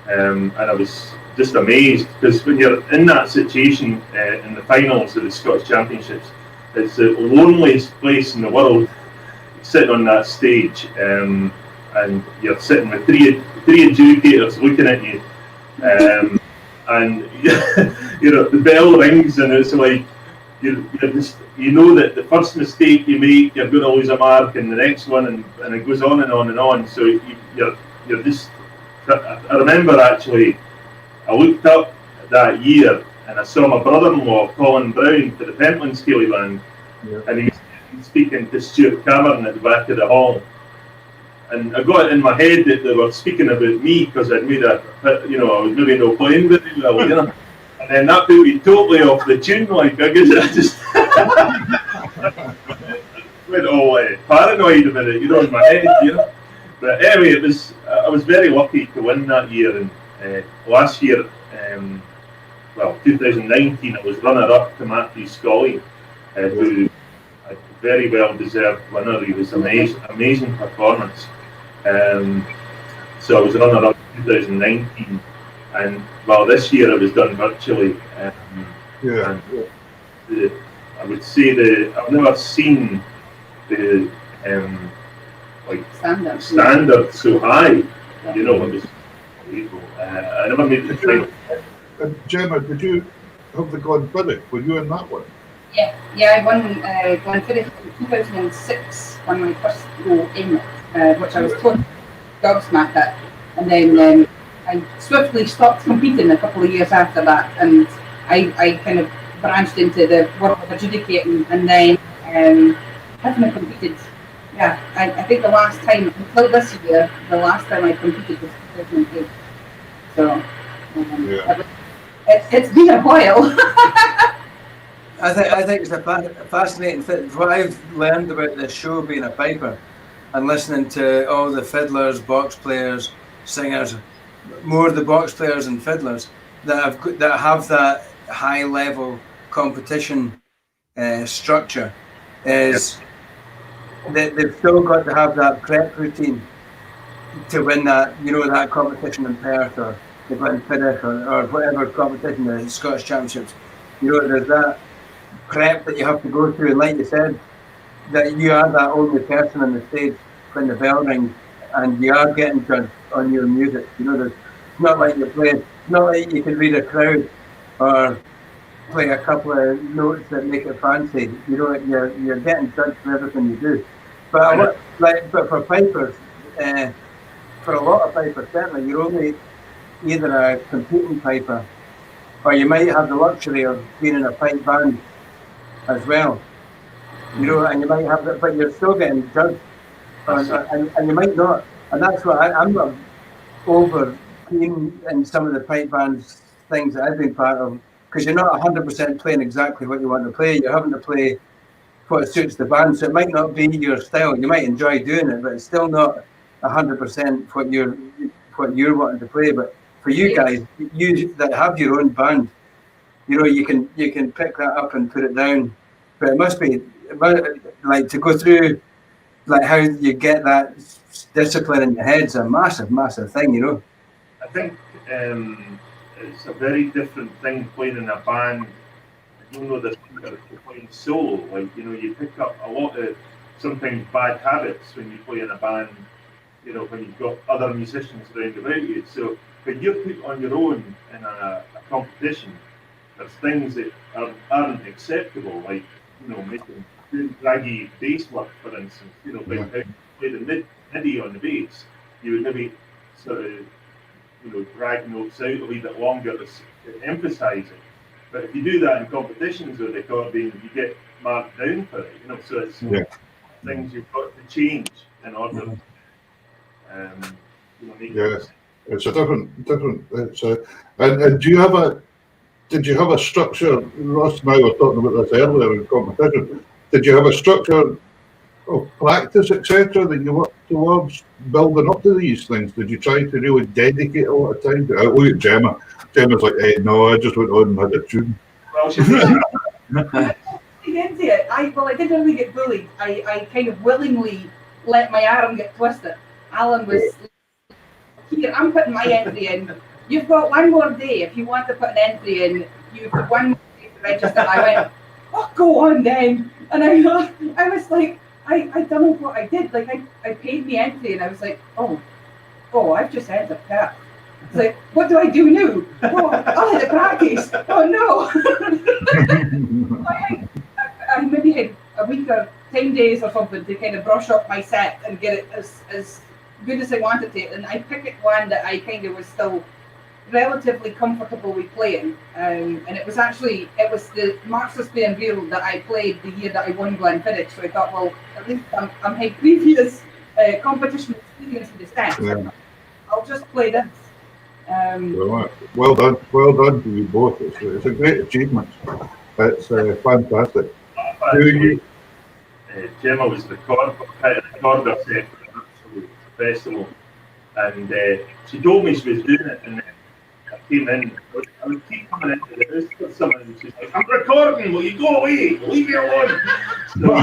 D: And I was just amazed, because when you're in that situation in the finals of the Scottish Championships, it's the loneliest place in the world, sitting on that stage, and you're sitting with three adjudicators looking at you, and you know, the bell rings, and it's like you're just, you know that the first mistake you make, you're going to lose a mark, and the next one, and it goes on and on and on. So you're just. I remember actually, I looked up that year and I saw my brother-in-law, Colin Brown, for the Pentland Scaly Band, and he was speaking to Stuart Cameron at the back of the hall. And I got it in my head that they were speaking about me because I'd made I was maybe not playing very well, you know. And then that put me totally off the tune, like, I guess I just went all paranoid about it, you know, in my head, you know. But anyway, I was very lucky to win that year, and last year, 2019, I was runner-up to Matthew Scully, who a very well-deserved winner. He was amazing performance. So I was runner-up in 2019, and this year I was done virtually. And I would say I've never seen the standard so high, you know. It was unbelievable. I never made the final.
A: And Gemma, did you have the Glenfiddich? Were you in that one?
E: Yeah, I won Glenfiddich in 2006 when my first go in it, which I was totally gobsmacked at, and then I swiftly stopped competing a couple of years after that, and I kind of branched into the world of adjudicating, and then haven't competed. Yeah, I think the last time, until this year, the last time I competed was 2008. So, it's been a while.
B: I think it's a fascinating thing. What I've learned about this show, being a piper, and listening to all the fiddlers, box players, singers, more the box players and fiddlers that have that high level competition structure, is that they've still got to have that prep routine to win that, you know, that competition in Perth or the Glenfiddich or whatever competition, the Scottish Championships. You know, there's that prep that you have to go through, and like you said, that you are that only person on the stage when the bell rings, and you are getting judged on your music. You know, it's not like you're playing, it's not like you can read a crowd or play a couple of notes that make it fancy. You know, you're getting judged for everything you do. But for pipers, for a lot of pipers, certainly you're only either a competing piper, or you might have the luxury of being in a pipe band as well. You know, and you might have that, but you're still getting judged, and you might not. And that's what I'm not over keen in some of the pipe bands things that I've been part of, because you're not 100% playing exactly what you want to play. You're having to play what suits the band, so it might not be your style. You might enjoy doing it, but it's still not 100% what you're wanting to play. But for you guys, you that have your own band, you know, you can pick that up and put it down. But it must be like to go through, like how you get that discipline in your head's a massive thing, you know.
D: I think it's a very different thing playing in a band. I don't know this, to playing solo. Like, you know, you pick up a lot of sometimes bad habits when you play in a band, you know, when you've got other musicians around about you. So when you're put on your own in a competition, there's things that aren't acceptable, like, you know, making draggy bass work, for instance. You know, like how you play the MIDI on the bass, you would maybe sort of drag notes out a wee bit longer to emphasise it. But if you do that in competitions with accordion, you get marked down for it. So it's things you've got to change in order. Make it.
A: It's a different. It's and do you have a? Did you have a structure? Ross and I were talking about this earlier in competition. Did you have a structure of practice, etc., that you worked towards building up to these things? Did you try to really dedicate a lot of time to it? Look at Gemma. Gemma's like, hey, no, I just went on and had a tune.
D: Well,
E: into it. I didn't really get bullied. I kind of willingly let my arm get twisted. Alan was here, I'm putting my entry in. You've got one more day. If you want to put an entry in, you've got one more day to register. I went, oh, go on then. And I was like, I don't know what I did. Like I paid the entry and I was like, oh, I've just entered that. It's like, what do I do now? Oh, I'll have to practice. Oh no. I maybe had a week or 10 days or something to kind of brush up my set and get it as good as I wanted to. And I picked one that I kind of was still relatively comfortable with playing. And it was the Marxist Being Real that I played the year that I won Glenfiddich. So I thought, well, at least I'm had previous competition experience with the steps. Yeah. I'll just play this.
A: Well done to you both. It's a great achievement. It's fantastic.
D: Gemma was the recorder set for an absolute festival, and she told me she was doing it, and I came in. I would keep coming into the house with someone, and she's like, "I'm recording. Will you go away? Leave me alone." So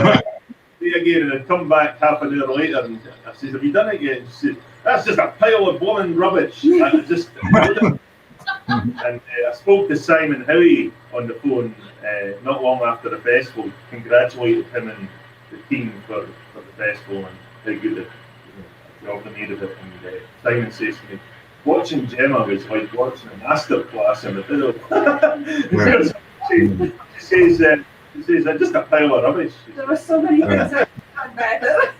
D: again, and I'd come back half an hour later, and I said, "Have you done it yet?" And she said, "That's just a pile of blooming rubbish." And I spoke to Simon Howie on the phone not long after the festival, congratulated him and the team for the festival and how good the job they made of it. And Simon says to me, watching Gemma was like watching a master class in the fiddle. She says, just a pile of rubbish.
E: There were so many things that had better.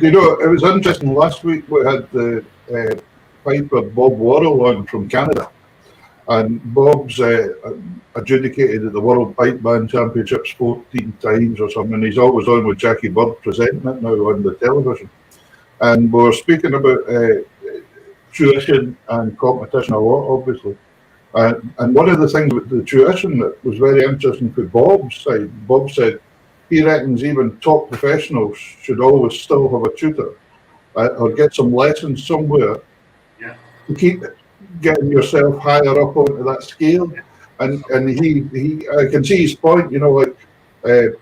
A: It was interesting. Last week we had the piper Bob Worrell on from Canada, and Bob's adjudicated at the World Pipe Band Championships 14 times or something. He's always on with Jackie Bird presenting it now on the television. And we were speaking about tuition and competition a lot, obviously. And one of the things with the tuition that was very interesting for Bob's side, Bob said he reckons even top professionals should always still have a tutor or get some lessons somewhere to keep getting yourself higher up onto that scale. And he I can see his point, like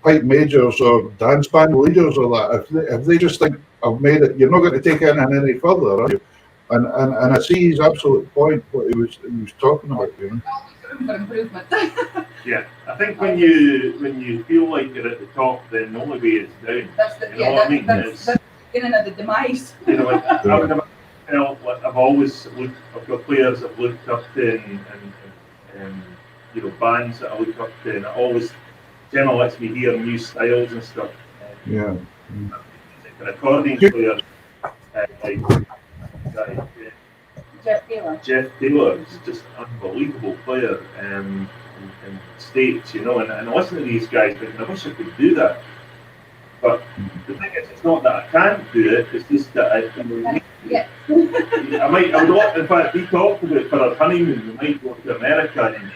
A: pipe majors or dance band leaders or that, if they just think I've made it, you're not going to take it any further, are you? And I see his absolute point, what he was talking about,
E: For improvement.
D: Yeah, I think when you feel like you're at the top, then the only way is down.
E: That's the beginning of the demise.
D: I've always looked. I've got players I've looked up to, and bands that I look up to, and Gemma lets me hear new styles and stuff.
A: Yeah.
D: An accordion player Jeff Taylor is just an unbelievable player in States, and I listen to these guys thinking, I wish I could do that. But the thing is, it's not that I can't do it, it's just that I would want, in fact, we talked about for our honeymoon, we might go to America and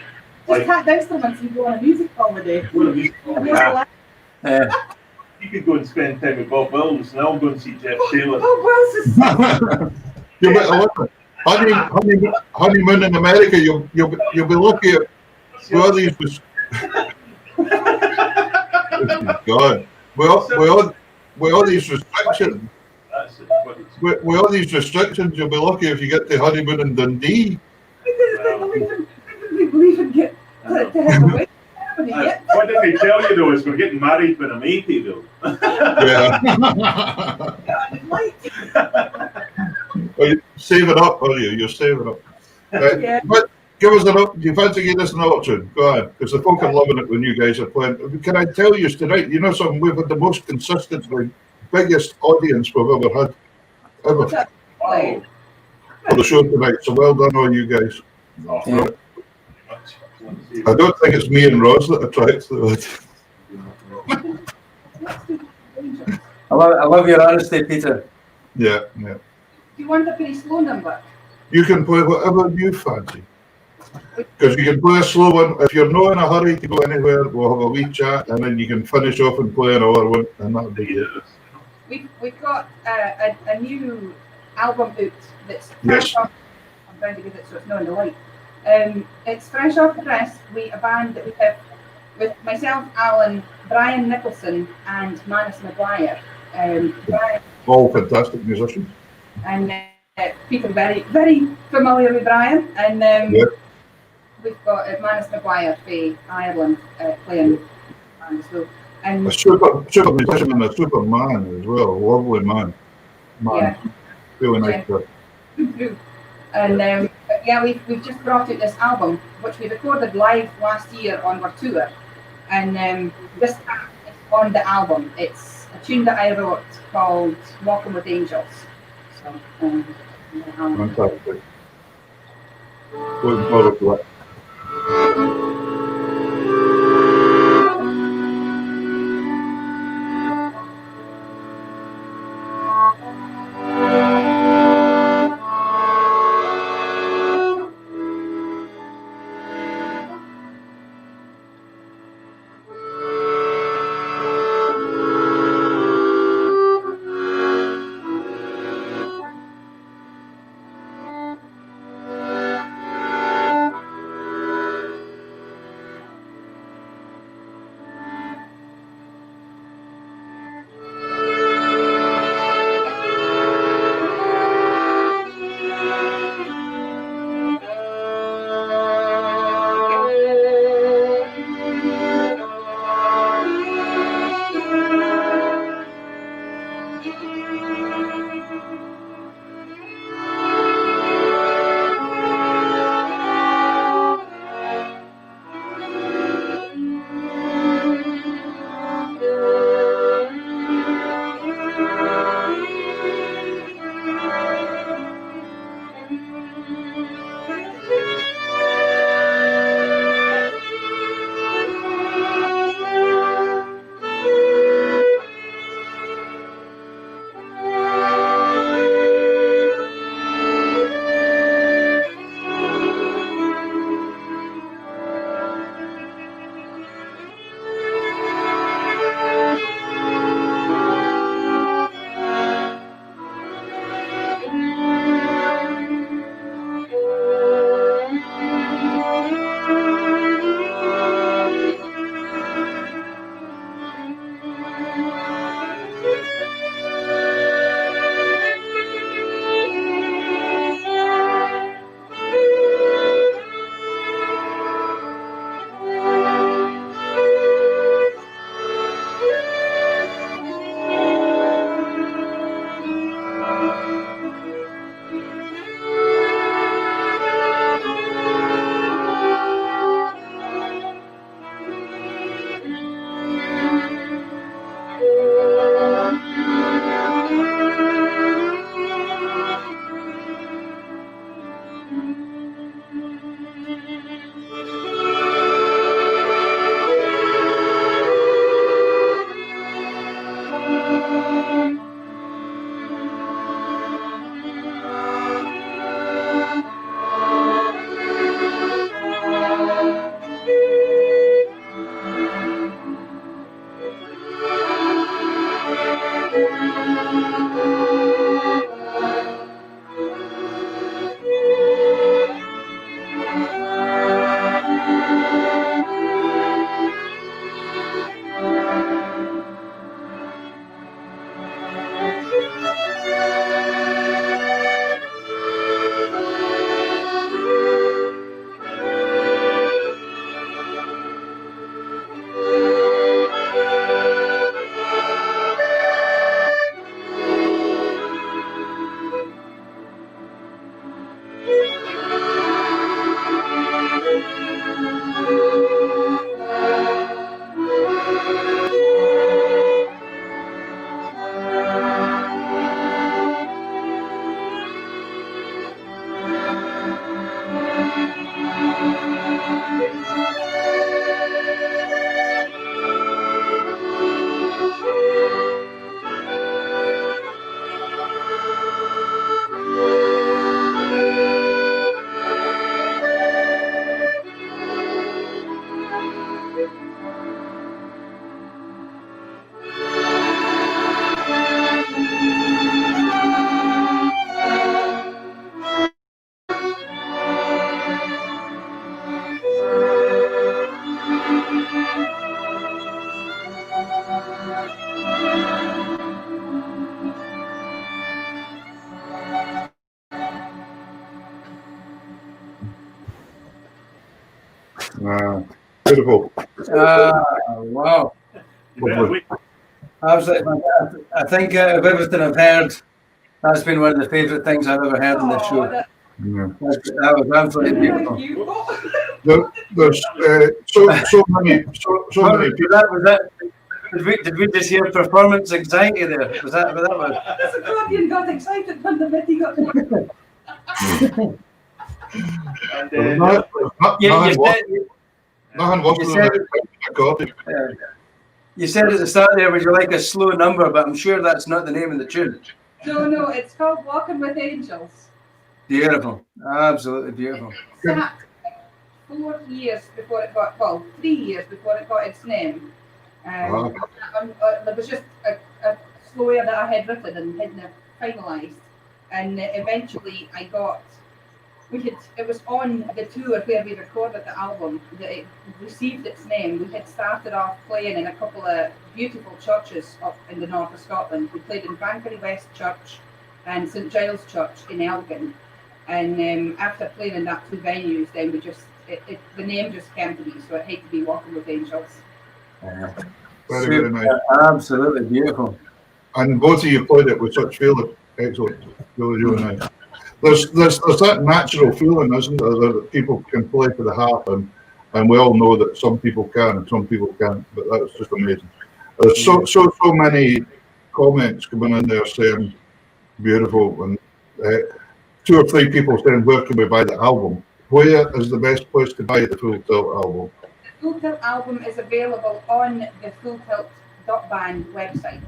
E: just cut instruments and go on a music holiday.
D: You could go and spend time with Bob Wills, and I'll go and see Jeff Taylor.
E: Bob Wills is
A: honeymoon in America. You'll be lucky at all these. God, with all these restrictions. With all these restrictions, you'll be lucky if you get the honeymoon in Dundee.
E: Because they believe in get to have a wedding.
D: What did they tell you though is we're getting married when I'm 80 though.
A: Yeah. Well, save it up, are you? You're saving up.
E: Yeah.
A: But give us do you fancy giving us another tune? Go on, because the folk are loving it when you guys are playing. Can I tell you tonight, something, we've had the most consistently biggest audience we've ever had. Ever.
D: Oh.
A: for the show tonight. So well done, all you guys.
D: Oh,
B: Yeah.
A: I don't think it's me and Ross that attracts the
B: I love your honesty, Peter.
A: Yeah, yeah.
E: Do you want a pretty slow number?
A: You can play whatever you fancy. Because you can play a slow one. If you're not in a hurry to go anywhere, we'll have a wee chat and then you can finish off and play another one, and that'll be it.
E: We've got a new album out that's
A: Yes.
E: fresh off. I'm trying to get it so it's not in the light. It's fresh off the press. A band that we have with myself, Alan, Brian Nicholson, and Manus Maguire. Brian
A: All fantastic musicians.
E: and Peter, very, very familiar with Brian. And
A: Yeah.
E: we've got Manus Maguire from Ireland playing. So, and
A: A super musician and a super man as well. Lovely man.
E: yeah.
A: Really nice guy.
E: And but yeah, we've just brought out this album, which we recorded live last year on our tour, and this track is on the album. It's a tune that I wrote called "Walking with Angels." So,
A: Fantastic. Looking forward to that. Beautiful.
B: Wow. Absolutely fantastic. I think of everything I've heard, that's been one of the favourite things I've ever heard in this show.
A: Yeah.
B: That was absolutely beautiful.
A: There's so many people.
B: Did we just hear performance anxiety there? Was that what that was?
E: This accordion got excited when the Mitty got
B: You said at the start there, would you like a slow number, but I'm sure that's not the name of the tune.
E: No, it's called Walking with Angels.
B: Beautiful. Absolutely beautiful.
E: It sat 4 years before it got, 3 years before it got its name. There was just a slow air that I had written and hadn't finalised. And eventually it was on the tour where we recorded the album that it received its name. We had started off playing in a couple of beautiful churches up in the north of Scotland. We played in Banbury West Church and St Giles Church in Elgin. And after playing in that two venues, then the name just came to me, so it had to be Walking with Angels.
A: Very nice.
B: Absolutely beautiful.
A: And both of you played it with such feeling. Excellent. Really nice. There's that natural feeling, isn't there, that people can play for the harp, and we all know that some people can and some people can't, but that's just amazing. There's so many comments coming in there saying beautiful, and 2 or 3 people saying, where can we buy the album? Where is the best place to buy the Full Tilt album?
E: The Full Tilt album is available on the fulltilt.band website.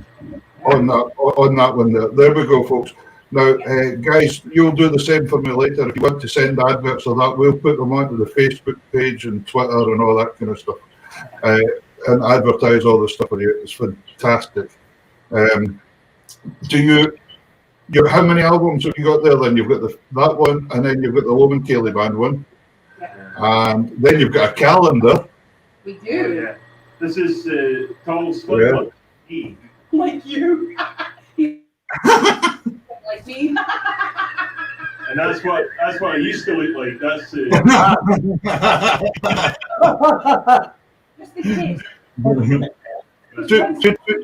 A: On that one there we go, folks. Now, guys, you'll do the same for me later. If you want to send adverts or that, we'll put them onto the Facebook page and Twitter and all that kind of stuff, and advertise all the stuff for you. It's fantastic. How many albums have you got there? Then you've got that one, and then you've got the Loman Cayley Band one, and then you've got a calendar.
E: We do.
D: Yeah. This is Tall Split E.
E: Like you. Like me.
D: And that's what I used to look like. That's
E: just in case.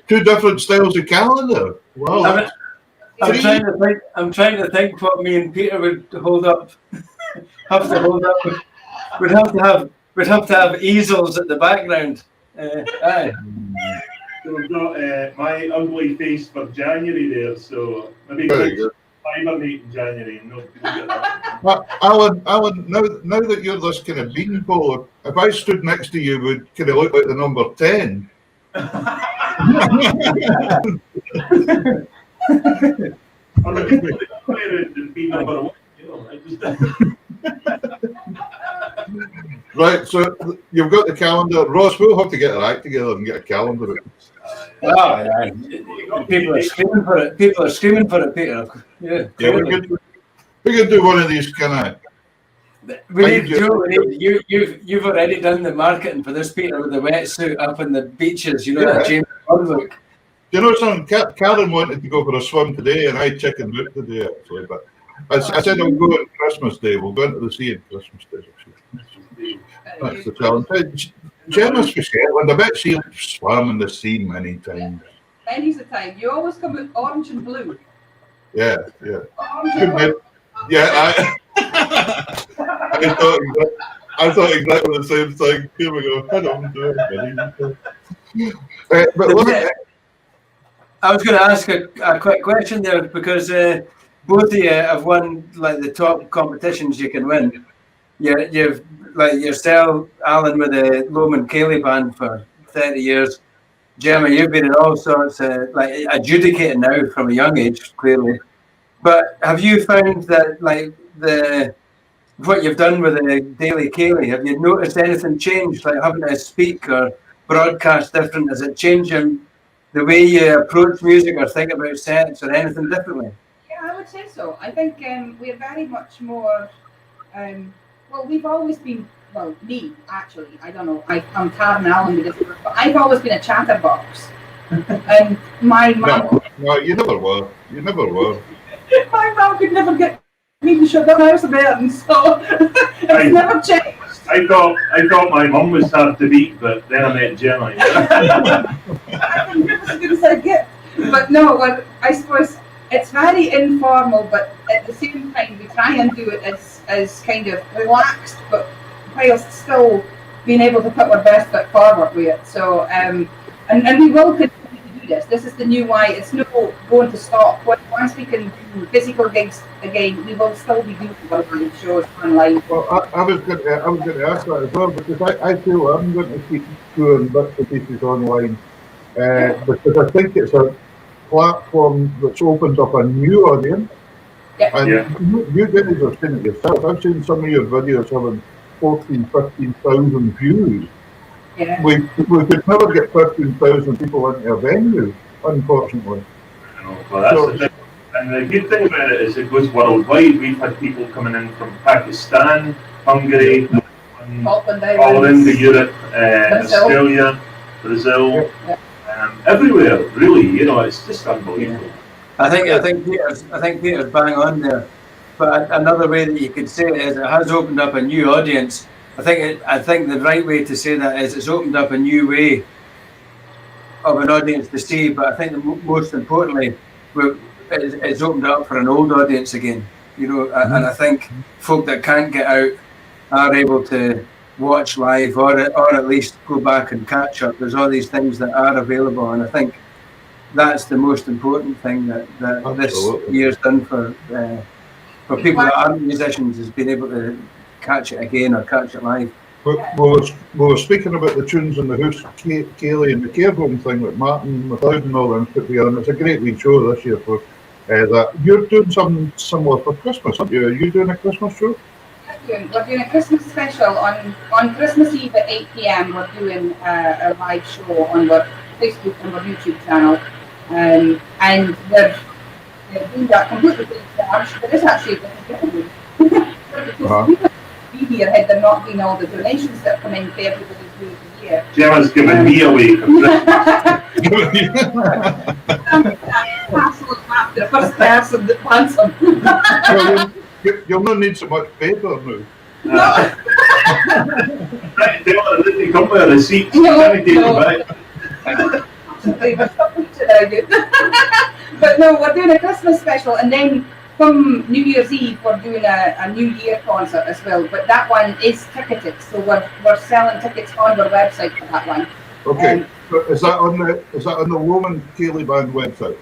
A: Two different styles of calendar. Wow.
B: I'm trying to think what me and Peter would hold up. We'd have to have easels at the background.
D: So we've got my ugly face for January there, so maybe hibernate in January and not get that.
A: Alan, now that you're this kind of beanpole, if I stood next to you, would kind of look like the number 10.
D: Be number 1.
A: Right, so you've got the calendar. Ross, we'll have to get our act together and get a calendar.
B: People are screaming for it. Peter. Yeah,
A: we could do one of these kind of.
B: You've already done the marketing for this, Peter, with the wetsuit up in the beaches. You know that James Bond look.
A: You know something? Karen wanted to go for a swim today, and I chickened out today actually. But I said I'll go on Christmas Day. We'll go into the sea on Christmas Day. That's the challenge. Gemma's for Shetland. I bet she'll swam in the sea many times.
E: Many's the time. You always come with orange and blue.
A: Yeah.
E: Orange and blue.
A: Yeah, I thought exactly the same thing. Here we go.
B: I was going to ask a quick question there, because both of you have won like the top competitions you can win. You've like yourself, Alan, with the Loman Cayley Band for 30 years. Gemma, you've been in all sorts of like adjudicating now from a young age, clearly. But have you found that like what you've done with the Daily Cayley, have you noticed anything change, like having to speak or broadcast different? Is it changing the way you approach music or think about sets or anything differently?
E: Yeah, I would say so. I think we're very much more. We've always been. Well, me actually. I don't know. I'm Karen Allen with this, but I've always been a chatterbox. And my mum.
A: No, you never were. My
E: mum could never get me to shut that house about, and so it's never changed.
D: I thought my mum was hard to beat, but then I met Gemma.
E: I think I was going to say gift, but no. Well, I suppose it's very informal, but at the same time, we try and do it as kind of relaxed, but whilst still being able to put our best foot forward with it. So, and we will continue to do this. This is the new why. It's no going to stop. Once we can do physical gigs again, we will still be doing live shows online.
A: Well, I was going to ask that as well, because I feel I'm going to keep doing bits and pieces online, because I think it's a platform that's opened up a new audience.
E: Yeah.
A: And
D: Yeah.
A: you guys have seen it yourself. I've seen some of your videos having 15,000 views.
E: Yeah.
A: We could never get 15,000 people into a venue, unfortunately.
D: Well, that's the thing. And the good thing about it is it goes worldwide. We've had people coming in from Pakistan, Hungary, all into Europe, Australia, Brazil, everywhere. Really, it's just unbelievable.
B: I think Peter's bang on there. But another way that you could say it is it has opened up a new audience. I think the right way to say that is it's opened up a new way of an audience to see. But I think most importantly, it's opened up for an old audience again. And I think folk that can't get out are able to watch live or at least go back and catch up. There's all these things that are available, and I think that's the most important thing that this year's done for people that aren't musicians, is being able to catch it again or catch it live.
A: We were speaking about the tunes in the house, Kaylee, and the care home thing with Martin McLeod and all them put together. And it's a great wee show this year for that. You're doing something similar for Christmas, aren't you? Are you doing a Christmas show?
E: We're doing a Christmas special on Christmas Eve at 8 p.m. We're doing a live show on our Facebook and our YouTube channel, and we're doing that completely free of charge. There is actually a giveaway. Because we here had there not been all the donations that come in for everybody through the year.
D: Gemma's giving me away for Christmas.
E: After the first person that wants them.
A: Well, you'll not need so much paper now.
D: Right, they come with a receipt.
E: But no, we're doing a Christmas special, and then from New Year's Eve we're doing a New Year concert as well. But that one is ticketed, so we're selling tickets on our website for that one.
A: Okay, so is that on the Roman Kaylee Band website?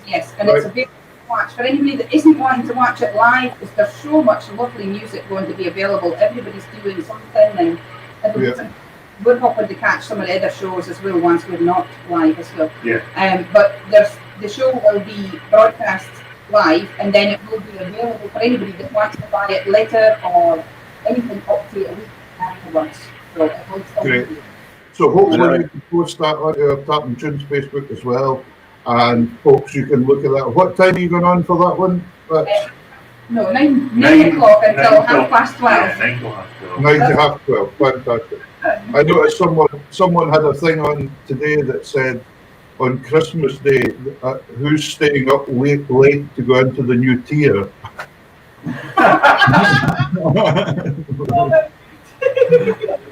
E: Yes, and it's a big watch for anybody that isn't wanting to watch it live, because there's so much lovely music going to be available. Everybody's doing something, and we're hoping to catch some of the other shows as well once we're not live as well.
D: Yeah.
E: But the show will be broadcast live, and then it will be available for anybody that wants to buy it later or anything up to a week afterwards. So it will still
A: Great.
E: be.
A: So hopefully you can post that on our Tapping Tunes Facebook as well, and folks, you can look at that. What time are you going on for that one?
E: No, 9 o'clock until 12:30.
D: Yeah, 9
A: 9 to half 12. Fantastic. I noticed someone had a thing on today that said on Christmas Day, who's staying up late to go into the new tier?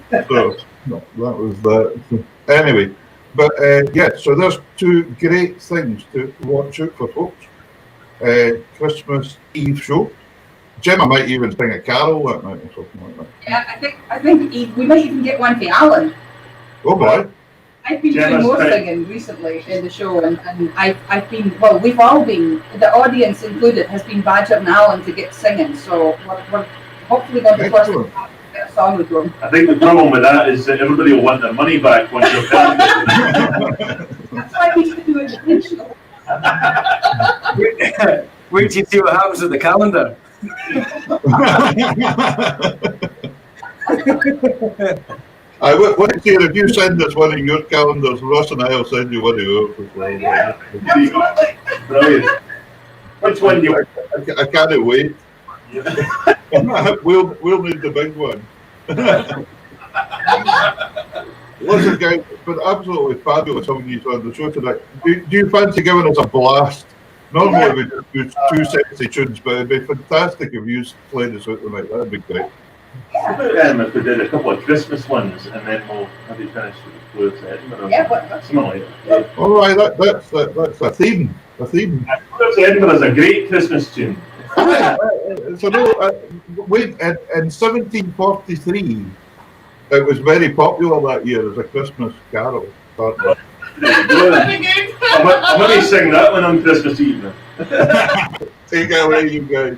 A: So, no, that was that. So, anyway, but so there's two great things to watch out for, folks. Christmas Eve show. Gemma might even sing a carol that night or something like that.
E: Yeah, I think we might even get one for Alan.
A: Oh boy.
E: I've been doing more singing recently in the show, and I've been, well, we've all been, the audience included, has been badgering Alan to get singing, so we're hopefully going to first get a song with him.
D: I think the problem with that is that everybody will want their money back once you're done.
E: That's why we need to do it intentional.
B: Wait till you see what happens with the calendar.
A: I would say if you send us one of your calendars, Ross and I will send you one of yours as well.
E: Yeah,
D: Brilliant. Which one do you
A: I can't wait. We'll need the big one. Listen, guys, it's been absolutely fabulous having you on the show tonight. Do you fancy giving us a blast? Normally we just do two sexy tunes, but it'd be fantastic if you played us out tonight. That'd be great.
D: If we did a couple of Christmas ones, and then we'll maybe finish with Flutes of Edinburgh.
E: Yeah, but
D: Something like that.
A: All right, that's a theme. A theme.
D: Flutes of Edinburgh is a great Christmas tune.
A: So no, wait, in 1743, it was very popular that year as a Christmas carol.
D: I'll maybe sing that one on Christmas Eve.
A: Take it away, you guys.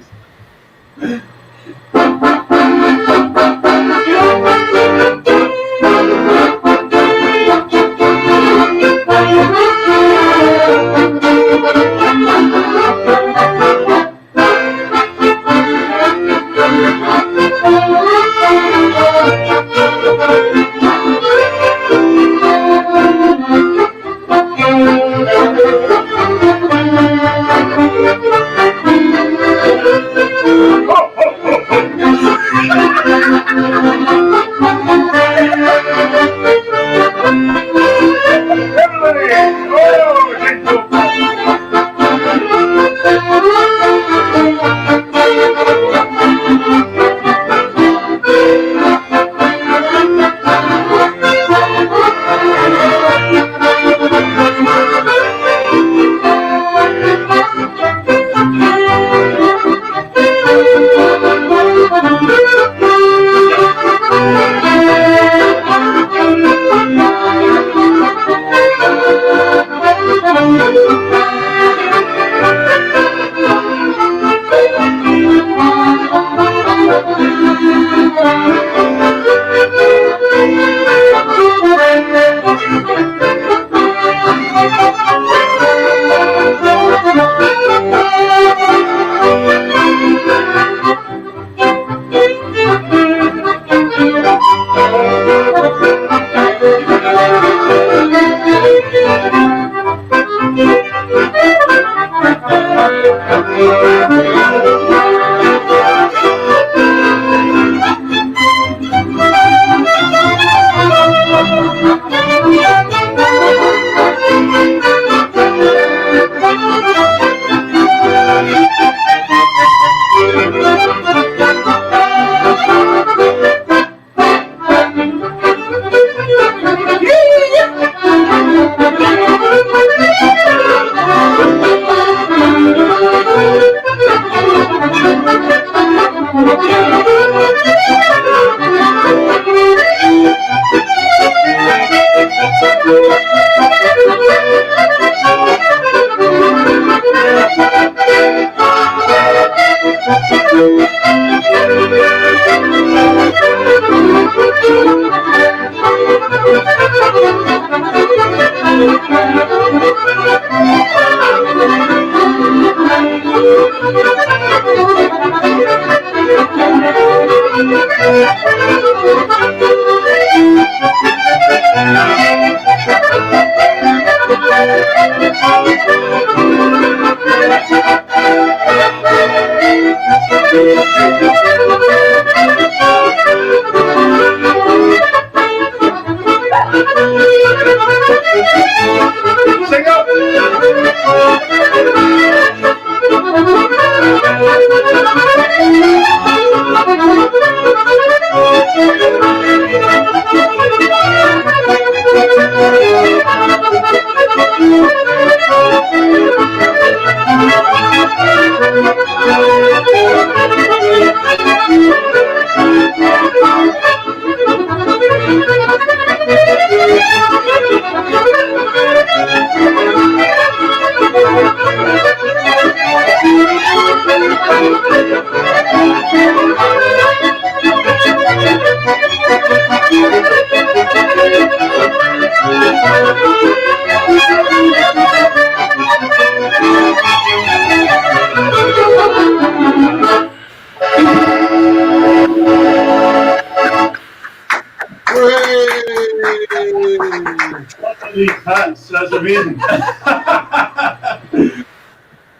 D: That's amazing.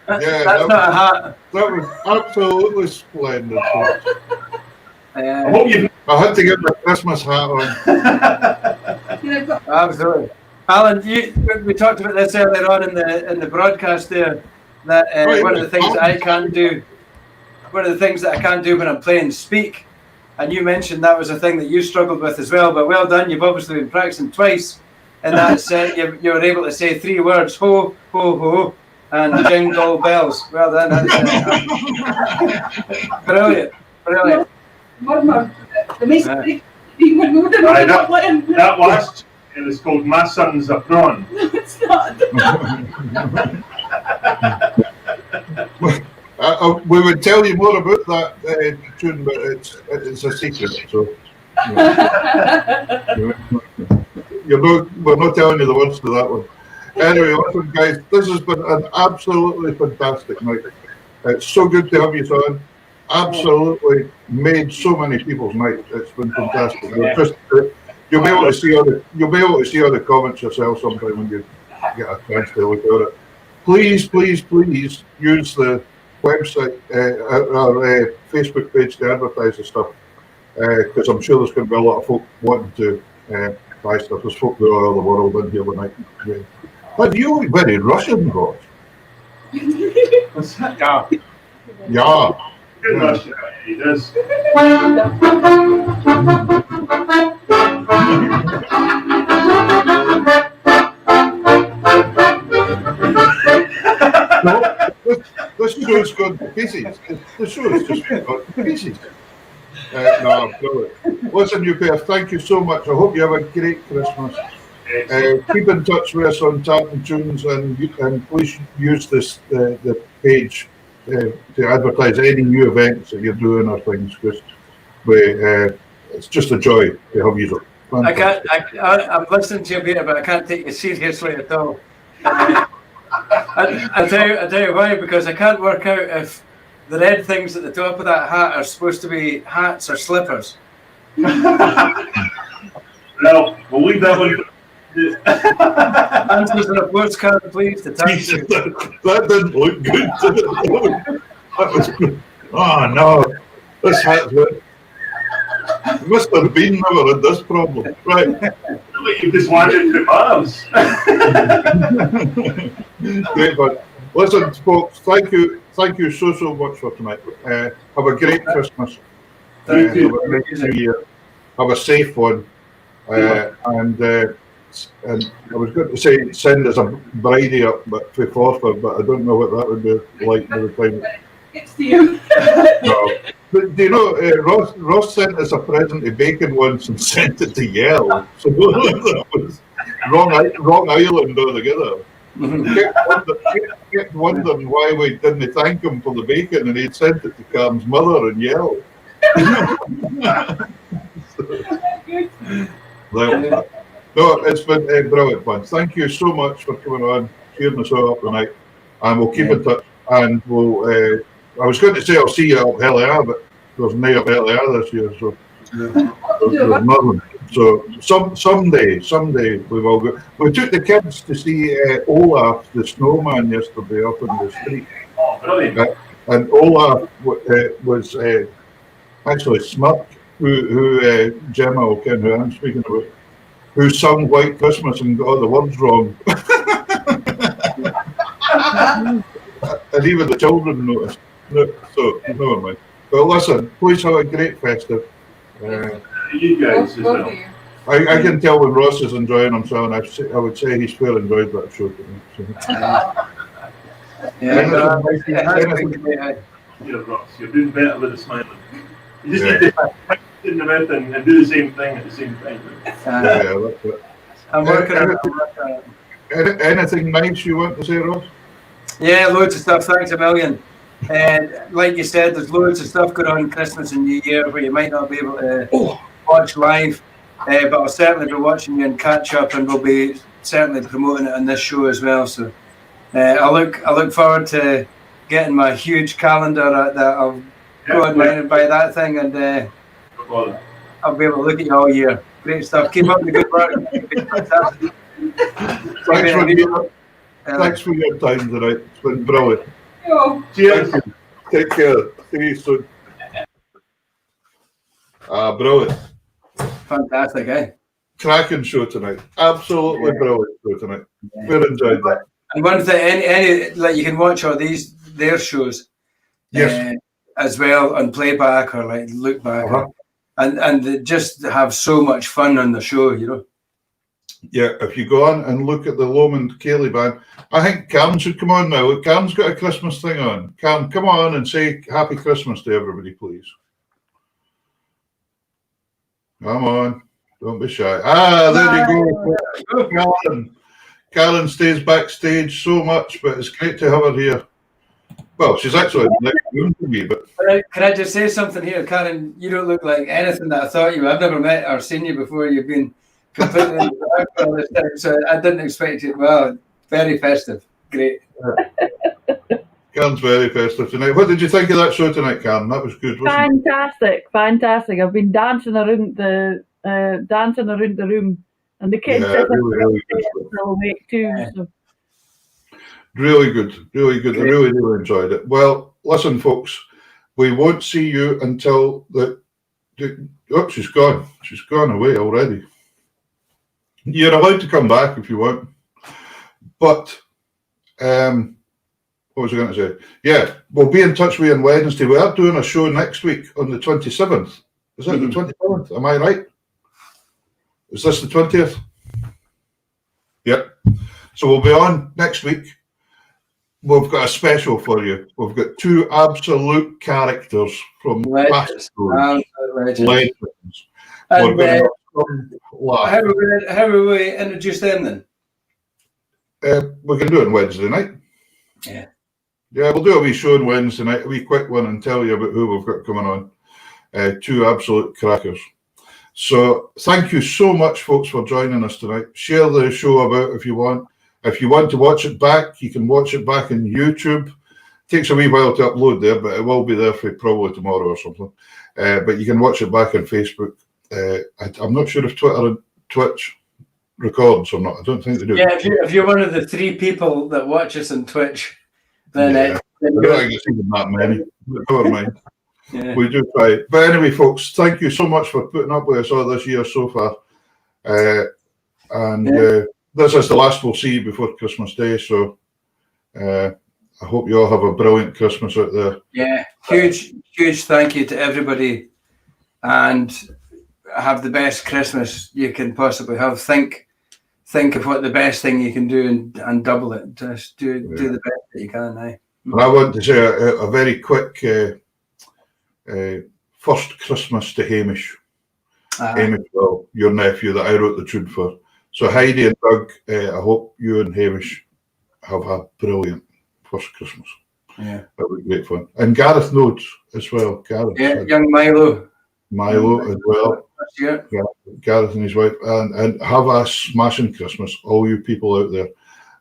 A: Yeah,
B: That's not a hat.
A: that was absolutely splendid.
D: I hope you've
A: I had to get my Christmas hat on.
B: Absolutely. Alan, we talked about this earlier on in the broadcast there, that one of the things that I can't do when I'm playing speak, and you mentioned that was a thing that you struggled with as well. But well done, you've obviously been practicing twice, and that's you were able to say 3 words: ho, ho, ho, and jingle bells. Well done, that's brilliant, brilliant.
E: The mistake.
D: That last it was called "My Son's a Prawn."
E: It's not.
A: We would tell you more about that tune, but it's a secret. So we're not telling you the words to that one. Anyway, listen, guys, this has been an absolutely fantastic night. It's so good to have you on. Absolutely made so many people's night. It's been fantastic. You'll be able to see all the comments yourself sometime when you get a chance to look at it. Please, please, please use the website, our Facebook page to advertise the stuff, because I'm sure there's going to be a lot of folk wanting to buy stuff. There's folk all over the world in here tonight. But you look very Russian, Ross.
D: What's that?
A: Yeah.
D: Good Russian, he does.
A: No, this show's gone to pieces. The show's just gone to pieces. No, brilliant. Listen, you pair, thank you so much. I hope you have a great Christmas. Keep in touch with us on Talking Tunes, and please use the page to advertise any new events that you're doing or things, because it's just a joy to have you.
B: I'm listening to you, Peter, but I can't take you seriously at all. I'll tell you why, because I can't work out if the red things at the top of that hat are supposed to be hats or slippers.
D: No, we'll leave that one.
B: Answers on a postcard, please. To
A: Jesus, that didn't look good. That was good. Oh no, this hat's good. Mr. Bean never had this problem. Right.
D: You just wanted to Mars.
A: Great, but listen, folks, thank you so much for tonight. Have a great Christmas.
B: Thank you.
A: Have a great New Year. Have a safe one. And I was going to say send us a bridie up, but for Forfar, but I don't know what that would be like by the time.
E: It's to you.
A: No. But do you know, Ross sent us a present of bacon once and sent it to Yale. So that was wrong island altogether. Kept wondering why we didn't thank him for the bacon, and he'd sent it to Cam's mother in Yale. No, it's been brilliant fun. Thank you so much for coming on, cheering us all up tonight, and we'll keep in touch. And we'll. I was going to say I'll see you up Hell but there's no up Hell this year, so there's nothing. So someday we will go. We took the kids to see Olaf the snowman yesterday up in the street.
D: Oh, brilliant!
A: And Olaf was actually Smirk, who Gemma will ken who I'm speaking about, who sung White Christmas and got all the words wrong. And even the children noticed. No, so never mind. But listen, please have a great festive.
D: You guys as well.
A: I can tell when Ross is enjoying himself, and I would say he's well enjoyed that show to me. So.
D: Ross, you're doing better with a smile. You just need to in the mouth and do the same thing at the same time.
A: Yeah, that's it.
B: I'm working on it.
A: Anything nice you want to say, Ross?
B: Yeah, loads of stuff. Thanks a million. And like you said, there's loads of stuff going on Christmas and New Year where you might not be able to watch live, but I'll certainly be watching you and catch up, and we'll be certainly promoting it on this show as well. So I look forward to getting my huge calendar that I'll go online and buy that thing, and I'll be able to look at you all year. Great stuff. Keep up the good work.
A: Thanks for your time tonight. It's been brilliant.
D: Cheers.
A: Take care. See you soon. Brilliant.
B: Fantastic, eh?
A: Cracking show tonight. Absolutely brilliant show tonight. We've enjoyed that.
B: And one thing, any like you can watch all their shows,
A: yes,
B: as well on playback or like look back. and they just have so much fun on the show, you know.
A: Yeah, if you go on and look at the Lomond Cayley band, I think Karen should come on now. Karen's got a Christmas thing on. Karen, come on and say Happy Christmas to everybody, please. Come on, don't be shy. Ah, there you go. Karen. Karen stays backstage so much, but it's great to have her here. Well, she's actually in the next room to me, but...
B: Can I just say something here, Karen? You don't look like anything that I thought you were. I've never met or seen you before. You've been completely in the dark for all this time, so I didn't expect it. Well, very festive. Great.
A: Karen's very festive tonight. What did you think of that show tonight, Karen? That was good, wasn't
F: Fantastic, fantastic. I've been dancing around the room, and the kids
A: Yeah, really good.
F: still awake too. So.
A: Really good, really good. I really, really enjoyed it. Well, listen, folks, we won't see you until oh, she's gone. She's gone away already. You're allowed to come back if you want. But, what was I going to say? Yeah, we'll be in touch with you on Wednesday. We are doing a show next week on the 27th. Is that the 27th? Am I right? Is this the 20th? Yep. So we'll be on next week. We've got a special for you. We've got two absolute characters from past stories. Legends.
B: And,
A: We're
B: how will we introduce them then?
A: we can do it on Wednesday night.
B: Yeah.
A: Yeah, we'll do a wee show on Wednesday night, a wee quick one, and tell you about who we've got coming on. Two absolute crackers. So thank you so much, folks, for joining us tonight. Share the show about if you want. If you want to watch it back, you can watch it back on YouTube. It takes a wee while to upload there, but it will be there for probably tomorrow or something. But you can watch it back on Facebook. I'm not sure if Twitter and Twitch records or not. I don't think they do.
B: Yeah, if you're one of the 3 people that watch us on Twitch, then
A: I don't think it's even that many. Never mind.
B: Yeah.
A: We do try. But anyway, folks, thank you so much for putting up with us all this year so far. This is the last we'll see before Christmas Day, so I hope you all have a brilliant Christmas out there.
B: Yeah, huge thank you to everybody, and have the best Christmas you can possibly have. Think of what the best thing you can do and double it. Just do the best that you can now.
A: And I want to say a very quick first Christmas to Hamish. Hamish, well, your nephew that I wrote the tune for. So Heidi and Doug, I hope you and Hamish have a brilliant first Christmas.
B: Yeah.
A: That would be great fun. And Gareth Nodes as well. Gareth.
B: Yeah, young Milo
A: as well.
B: Yeah.
A: Gareth and his wife. And have a smashing Christmas, all you people out there.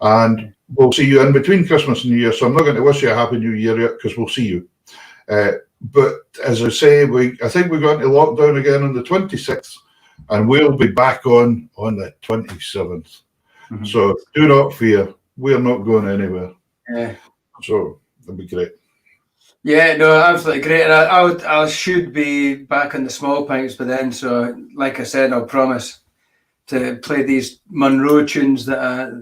A: And we'll see you in between Christmas and New Year. So I'm not going to wish you a Happy New Year yet, because we'll see you. But as I say, I think we're going to lockdown again on the 26th. And we'll be back on the 27th. Mm-hmm. So do not fear. We're not going anywhere.
B: Yeah.
A: So it'll be great.
B: Yeah, no, absolutely great. And I should be back on the small pints by then. So like I said, I'll promise to play these Monroe tunes that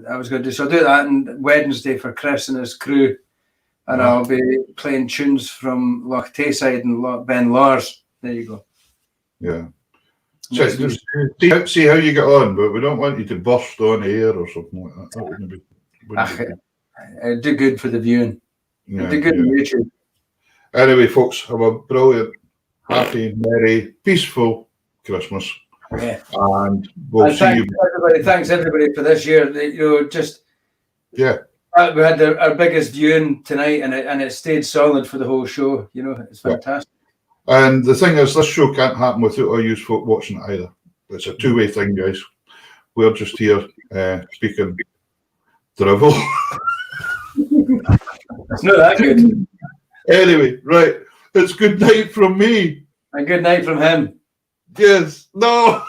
B: I was going to do. So I'll do that on Wednesday for Chris and his crew. And I'll be playing tunes from Loch Tayside and Ben Lars. There you go.
A: Yeah. So just see how you get on, but we don't want you to burst on air or something like that. That wouldn't be
B: do good for the viewing.
A: Yeah,
B: do good on YouTube.
A: Anyway, folks, have a brilliant, happy, merry, peaceful Christmas.
B: Yeah.
A: And we'll see you.
B: Thanks everybody for this year. We had our biggest viewing tonight, and it stayed solid for the whole show. It's fantastic.
A: And the thing is, this show can't happen without all you folk watching it either. It's a two-way thing, guys. We're just here speaking drivel.
B: It's not that good.
A: Anyway, right. It's good night from me.
B: And good night from him.
A: Yes. No.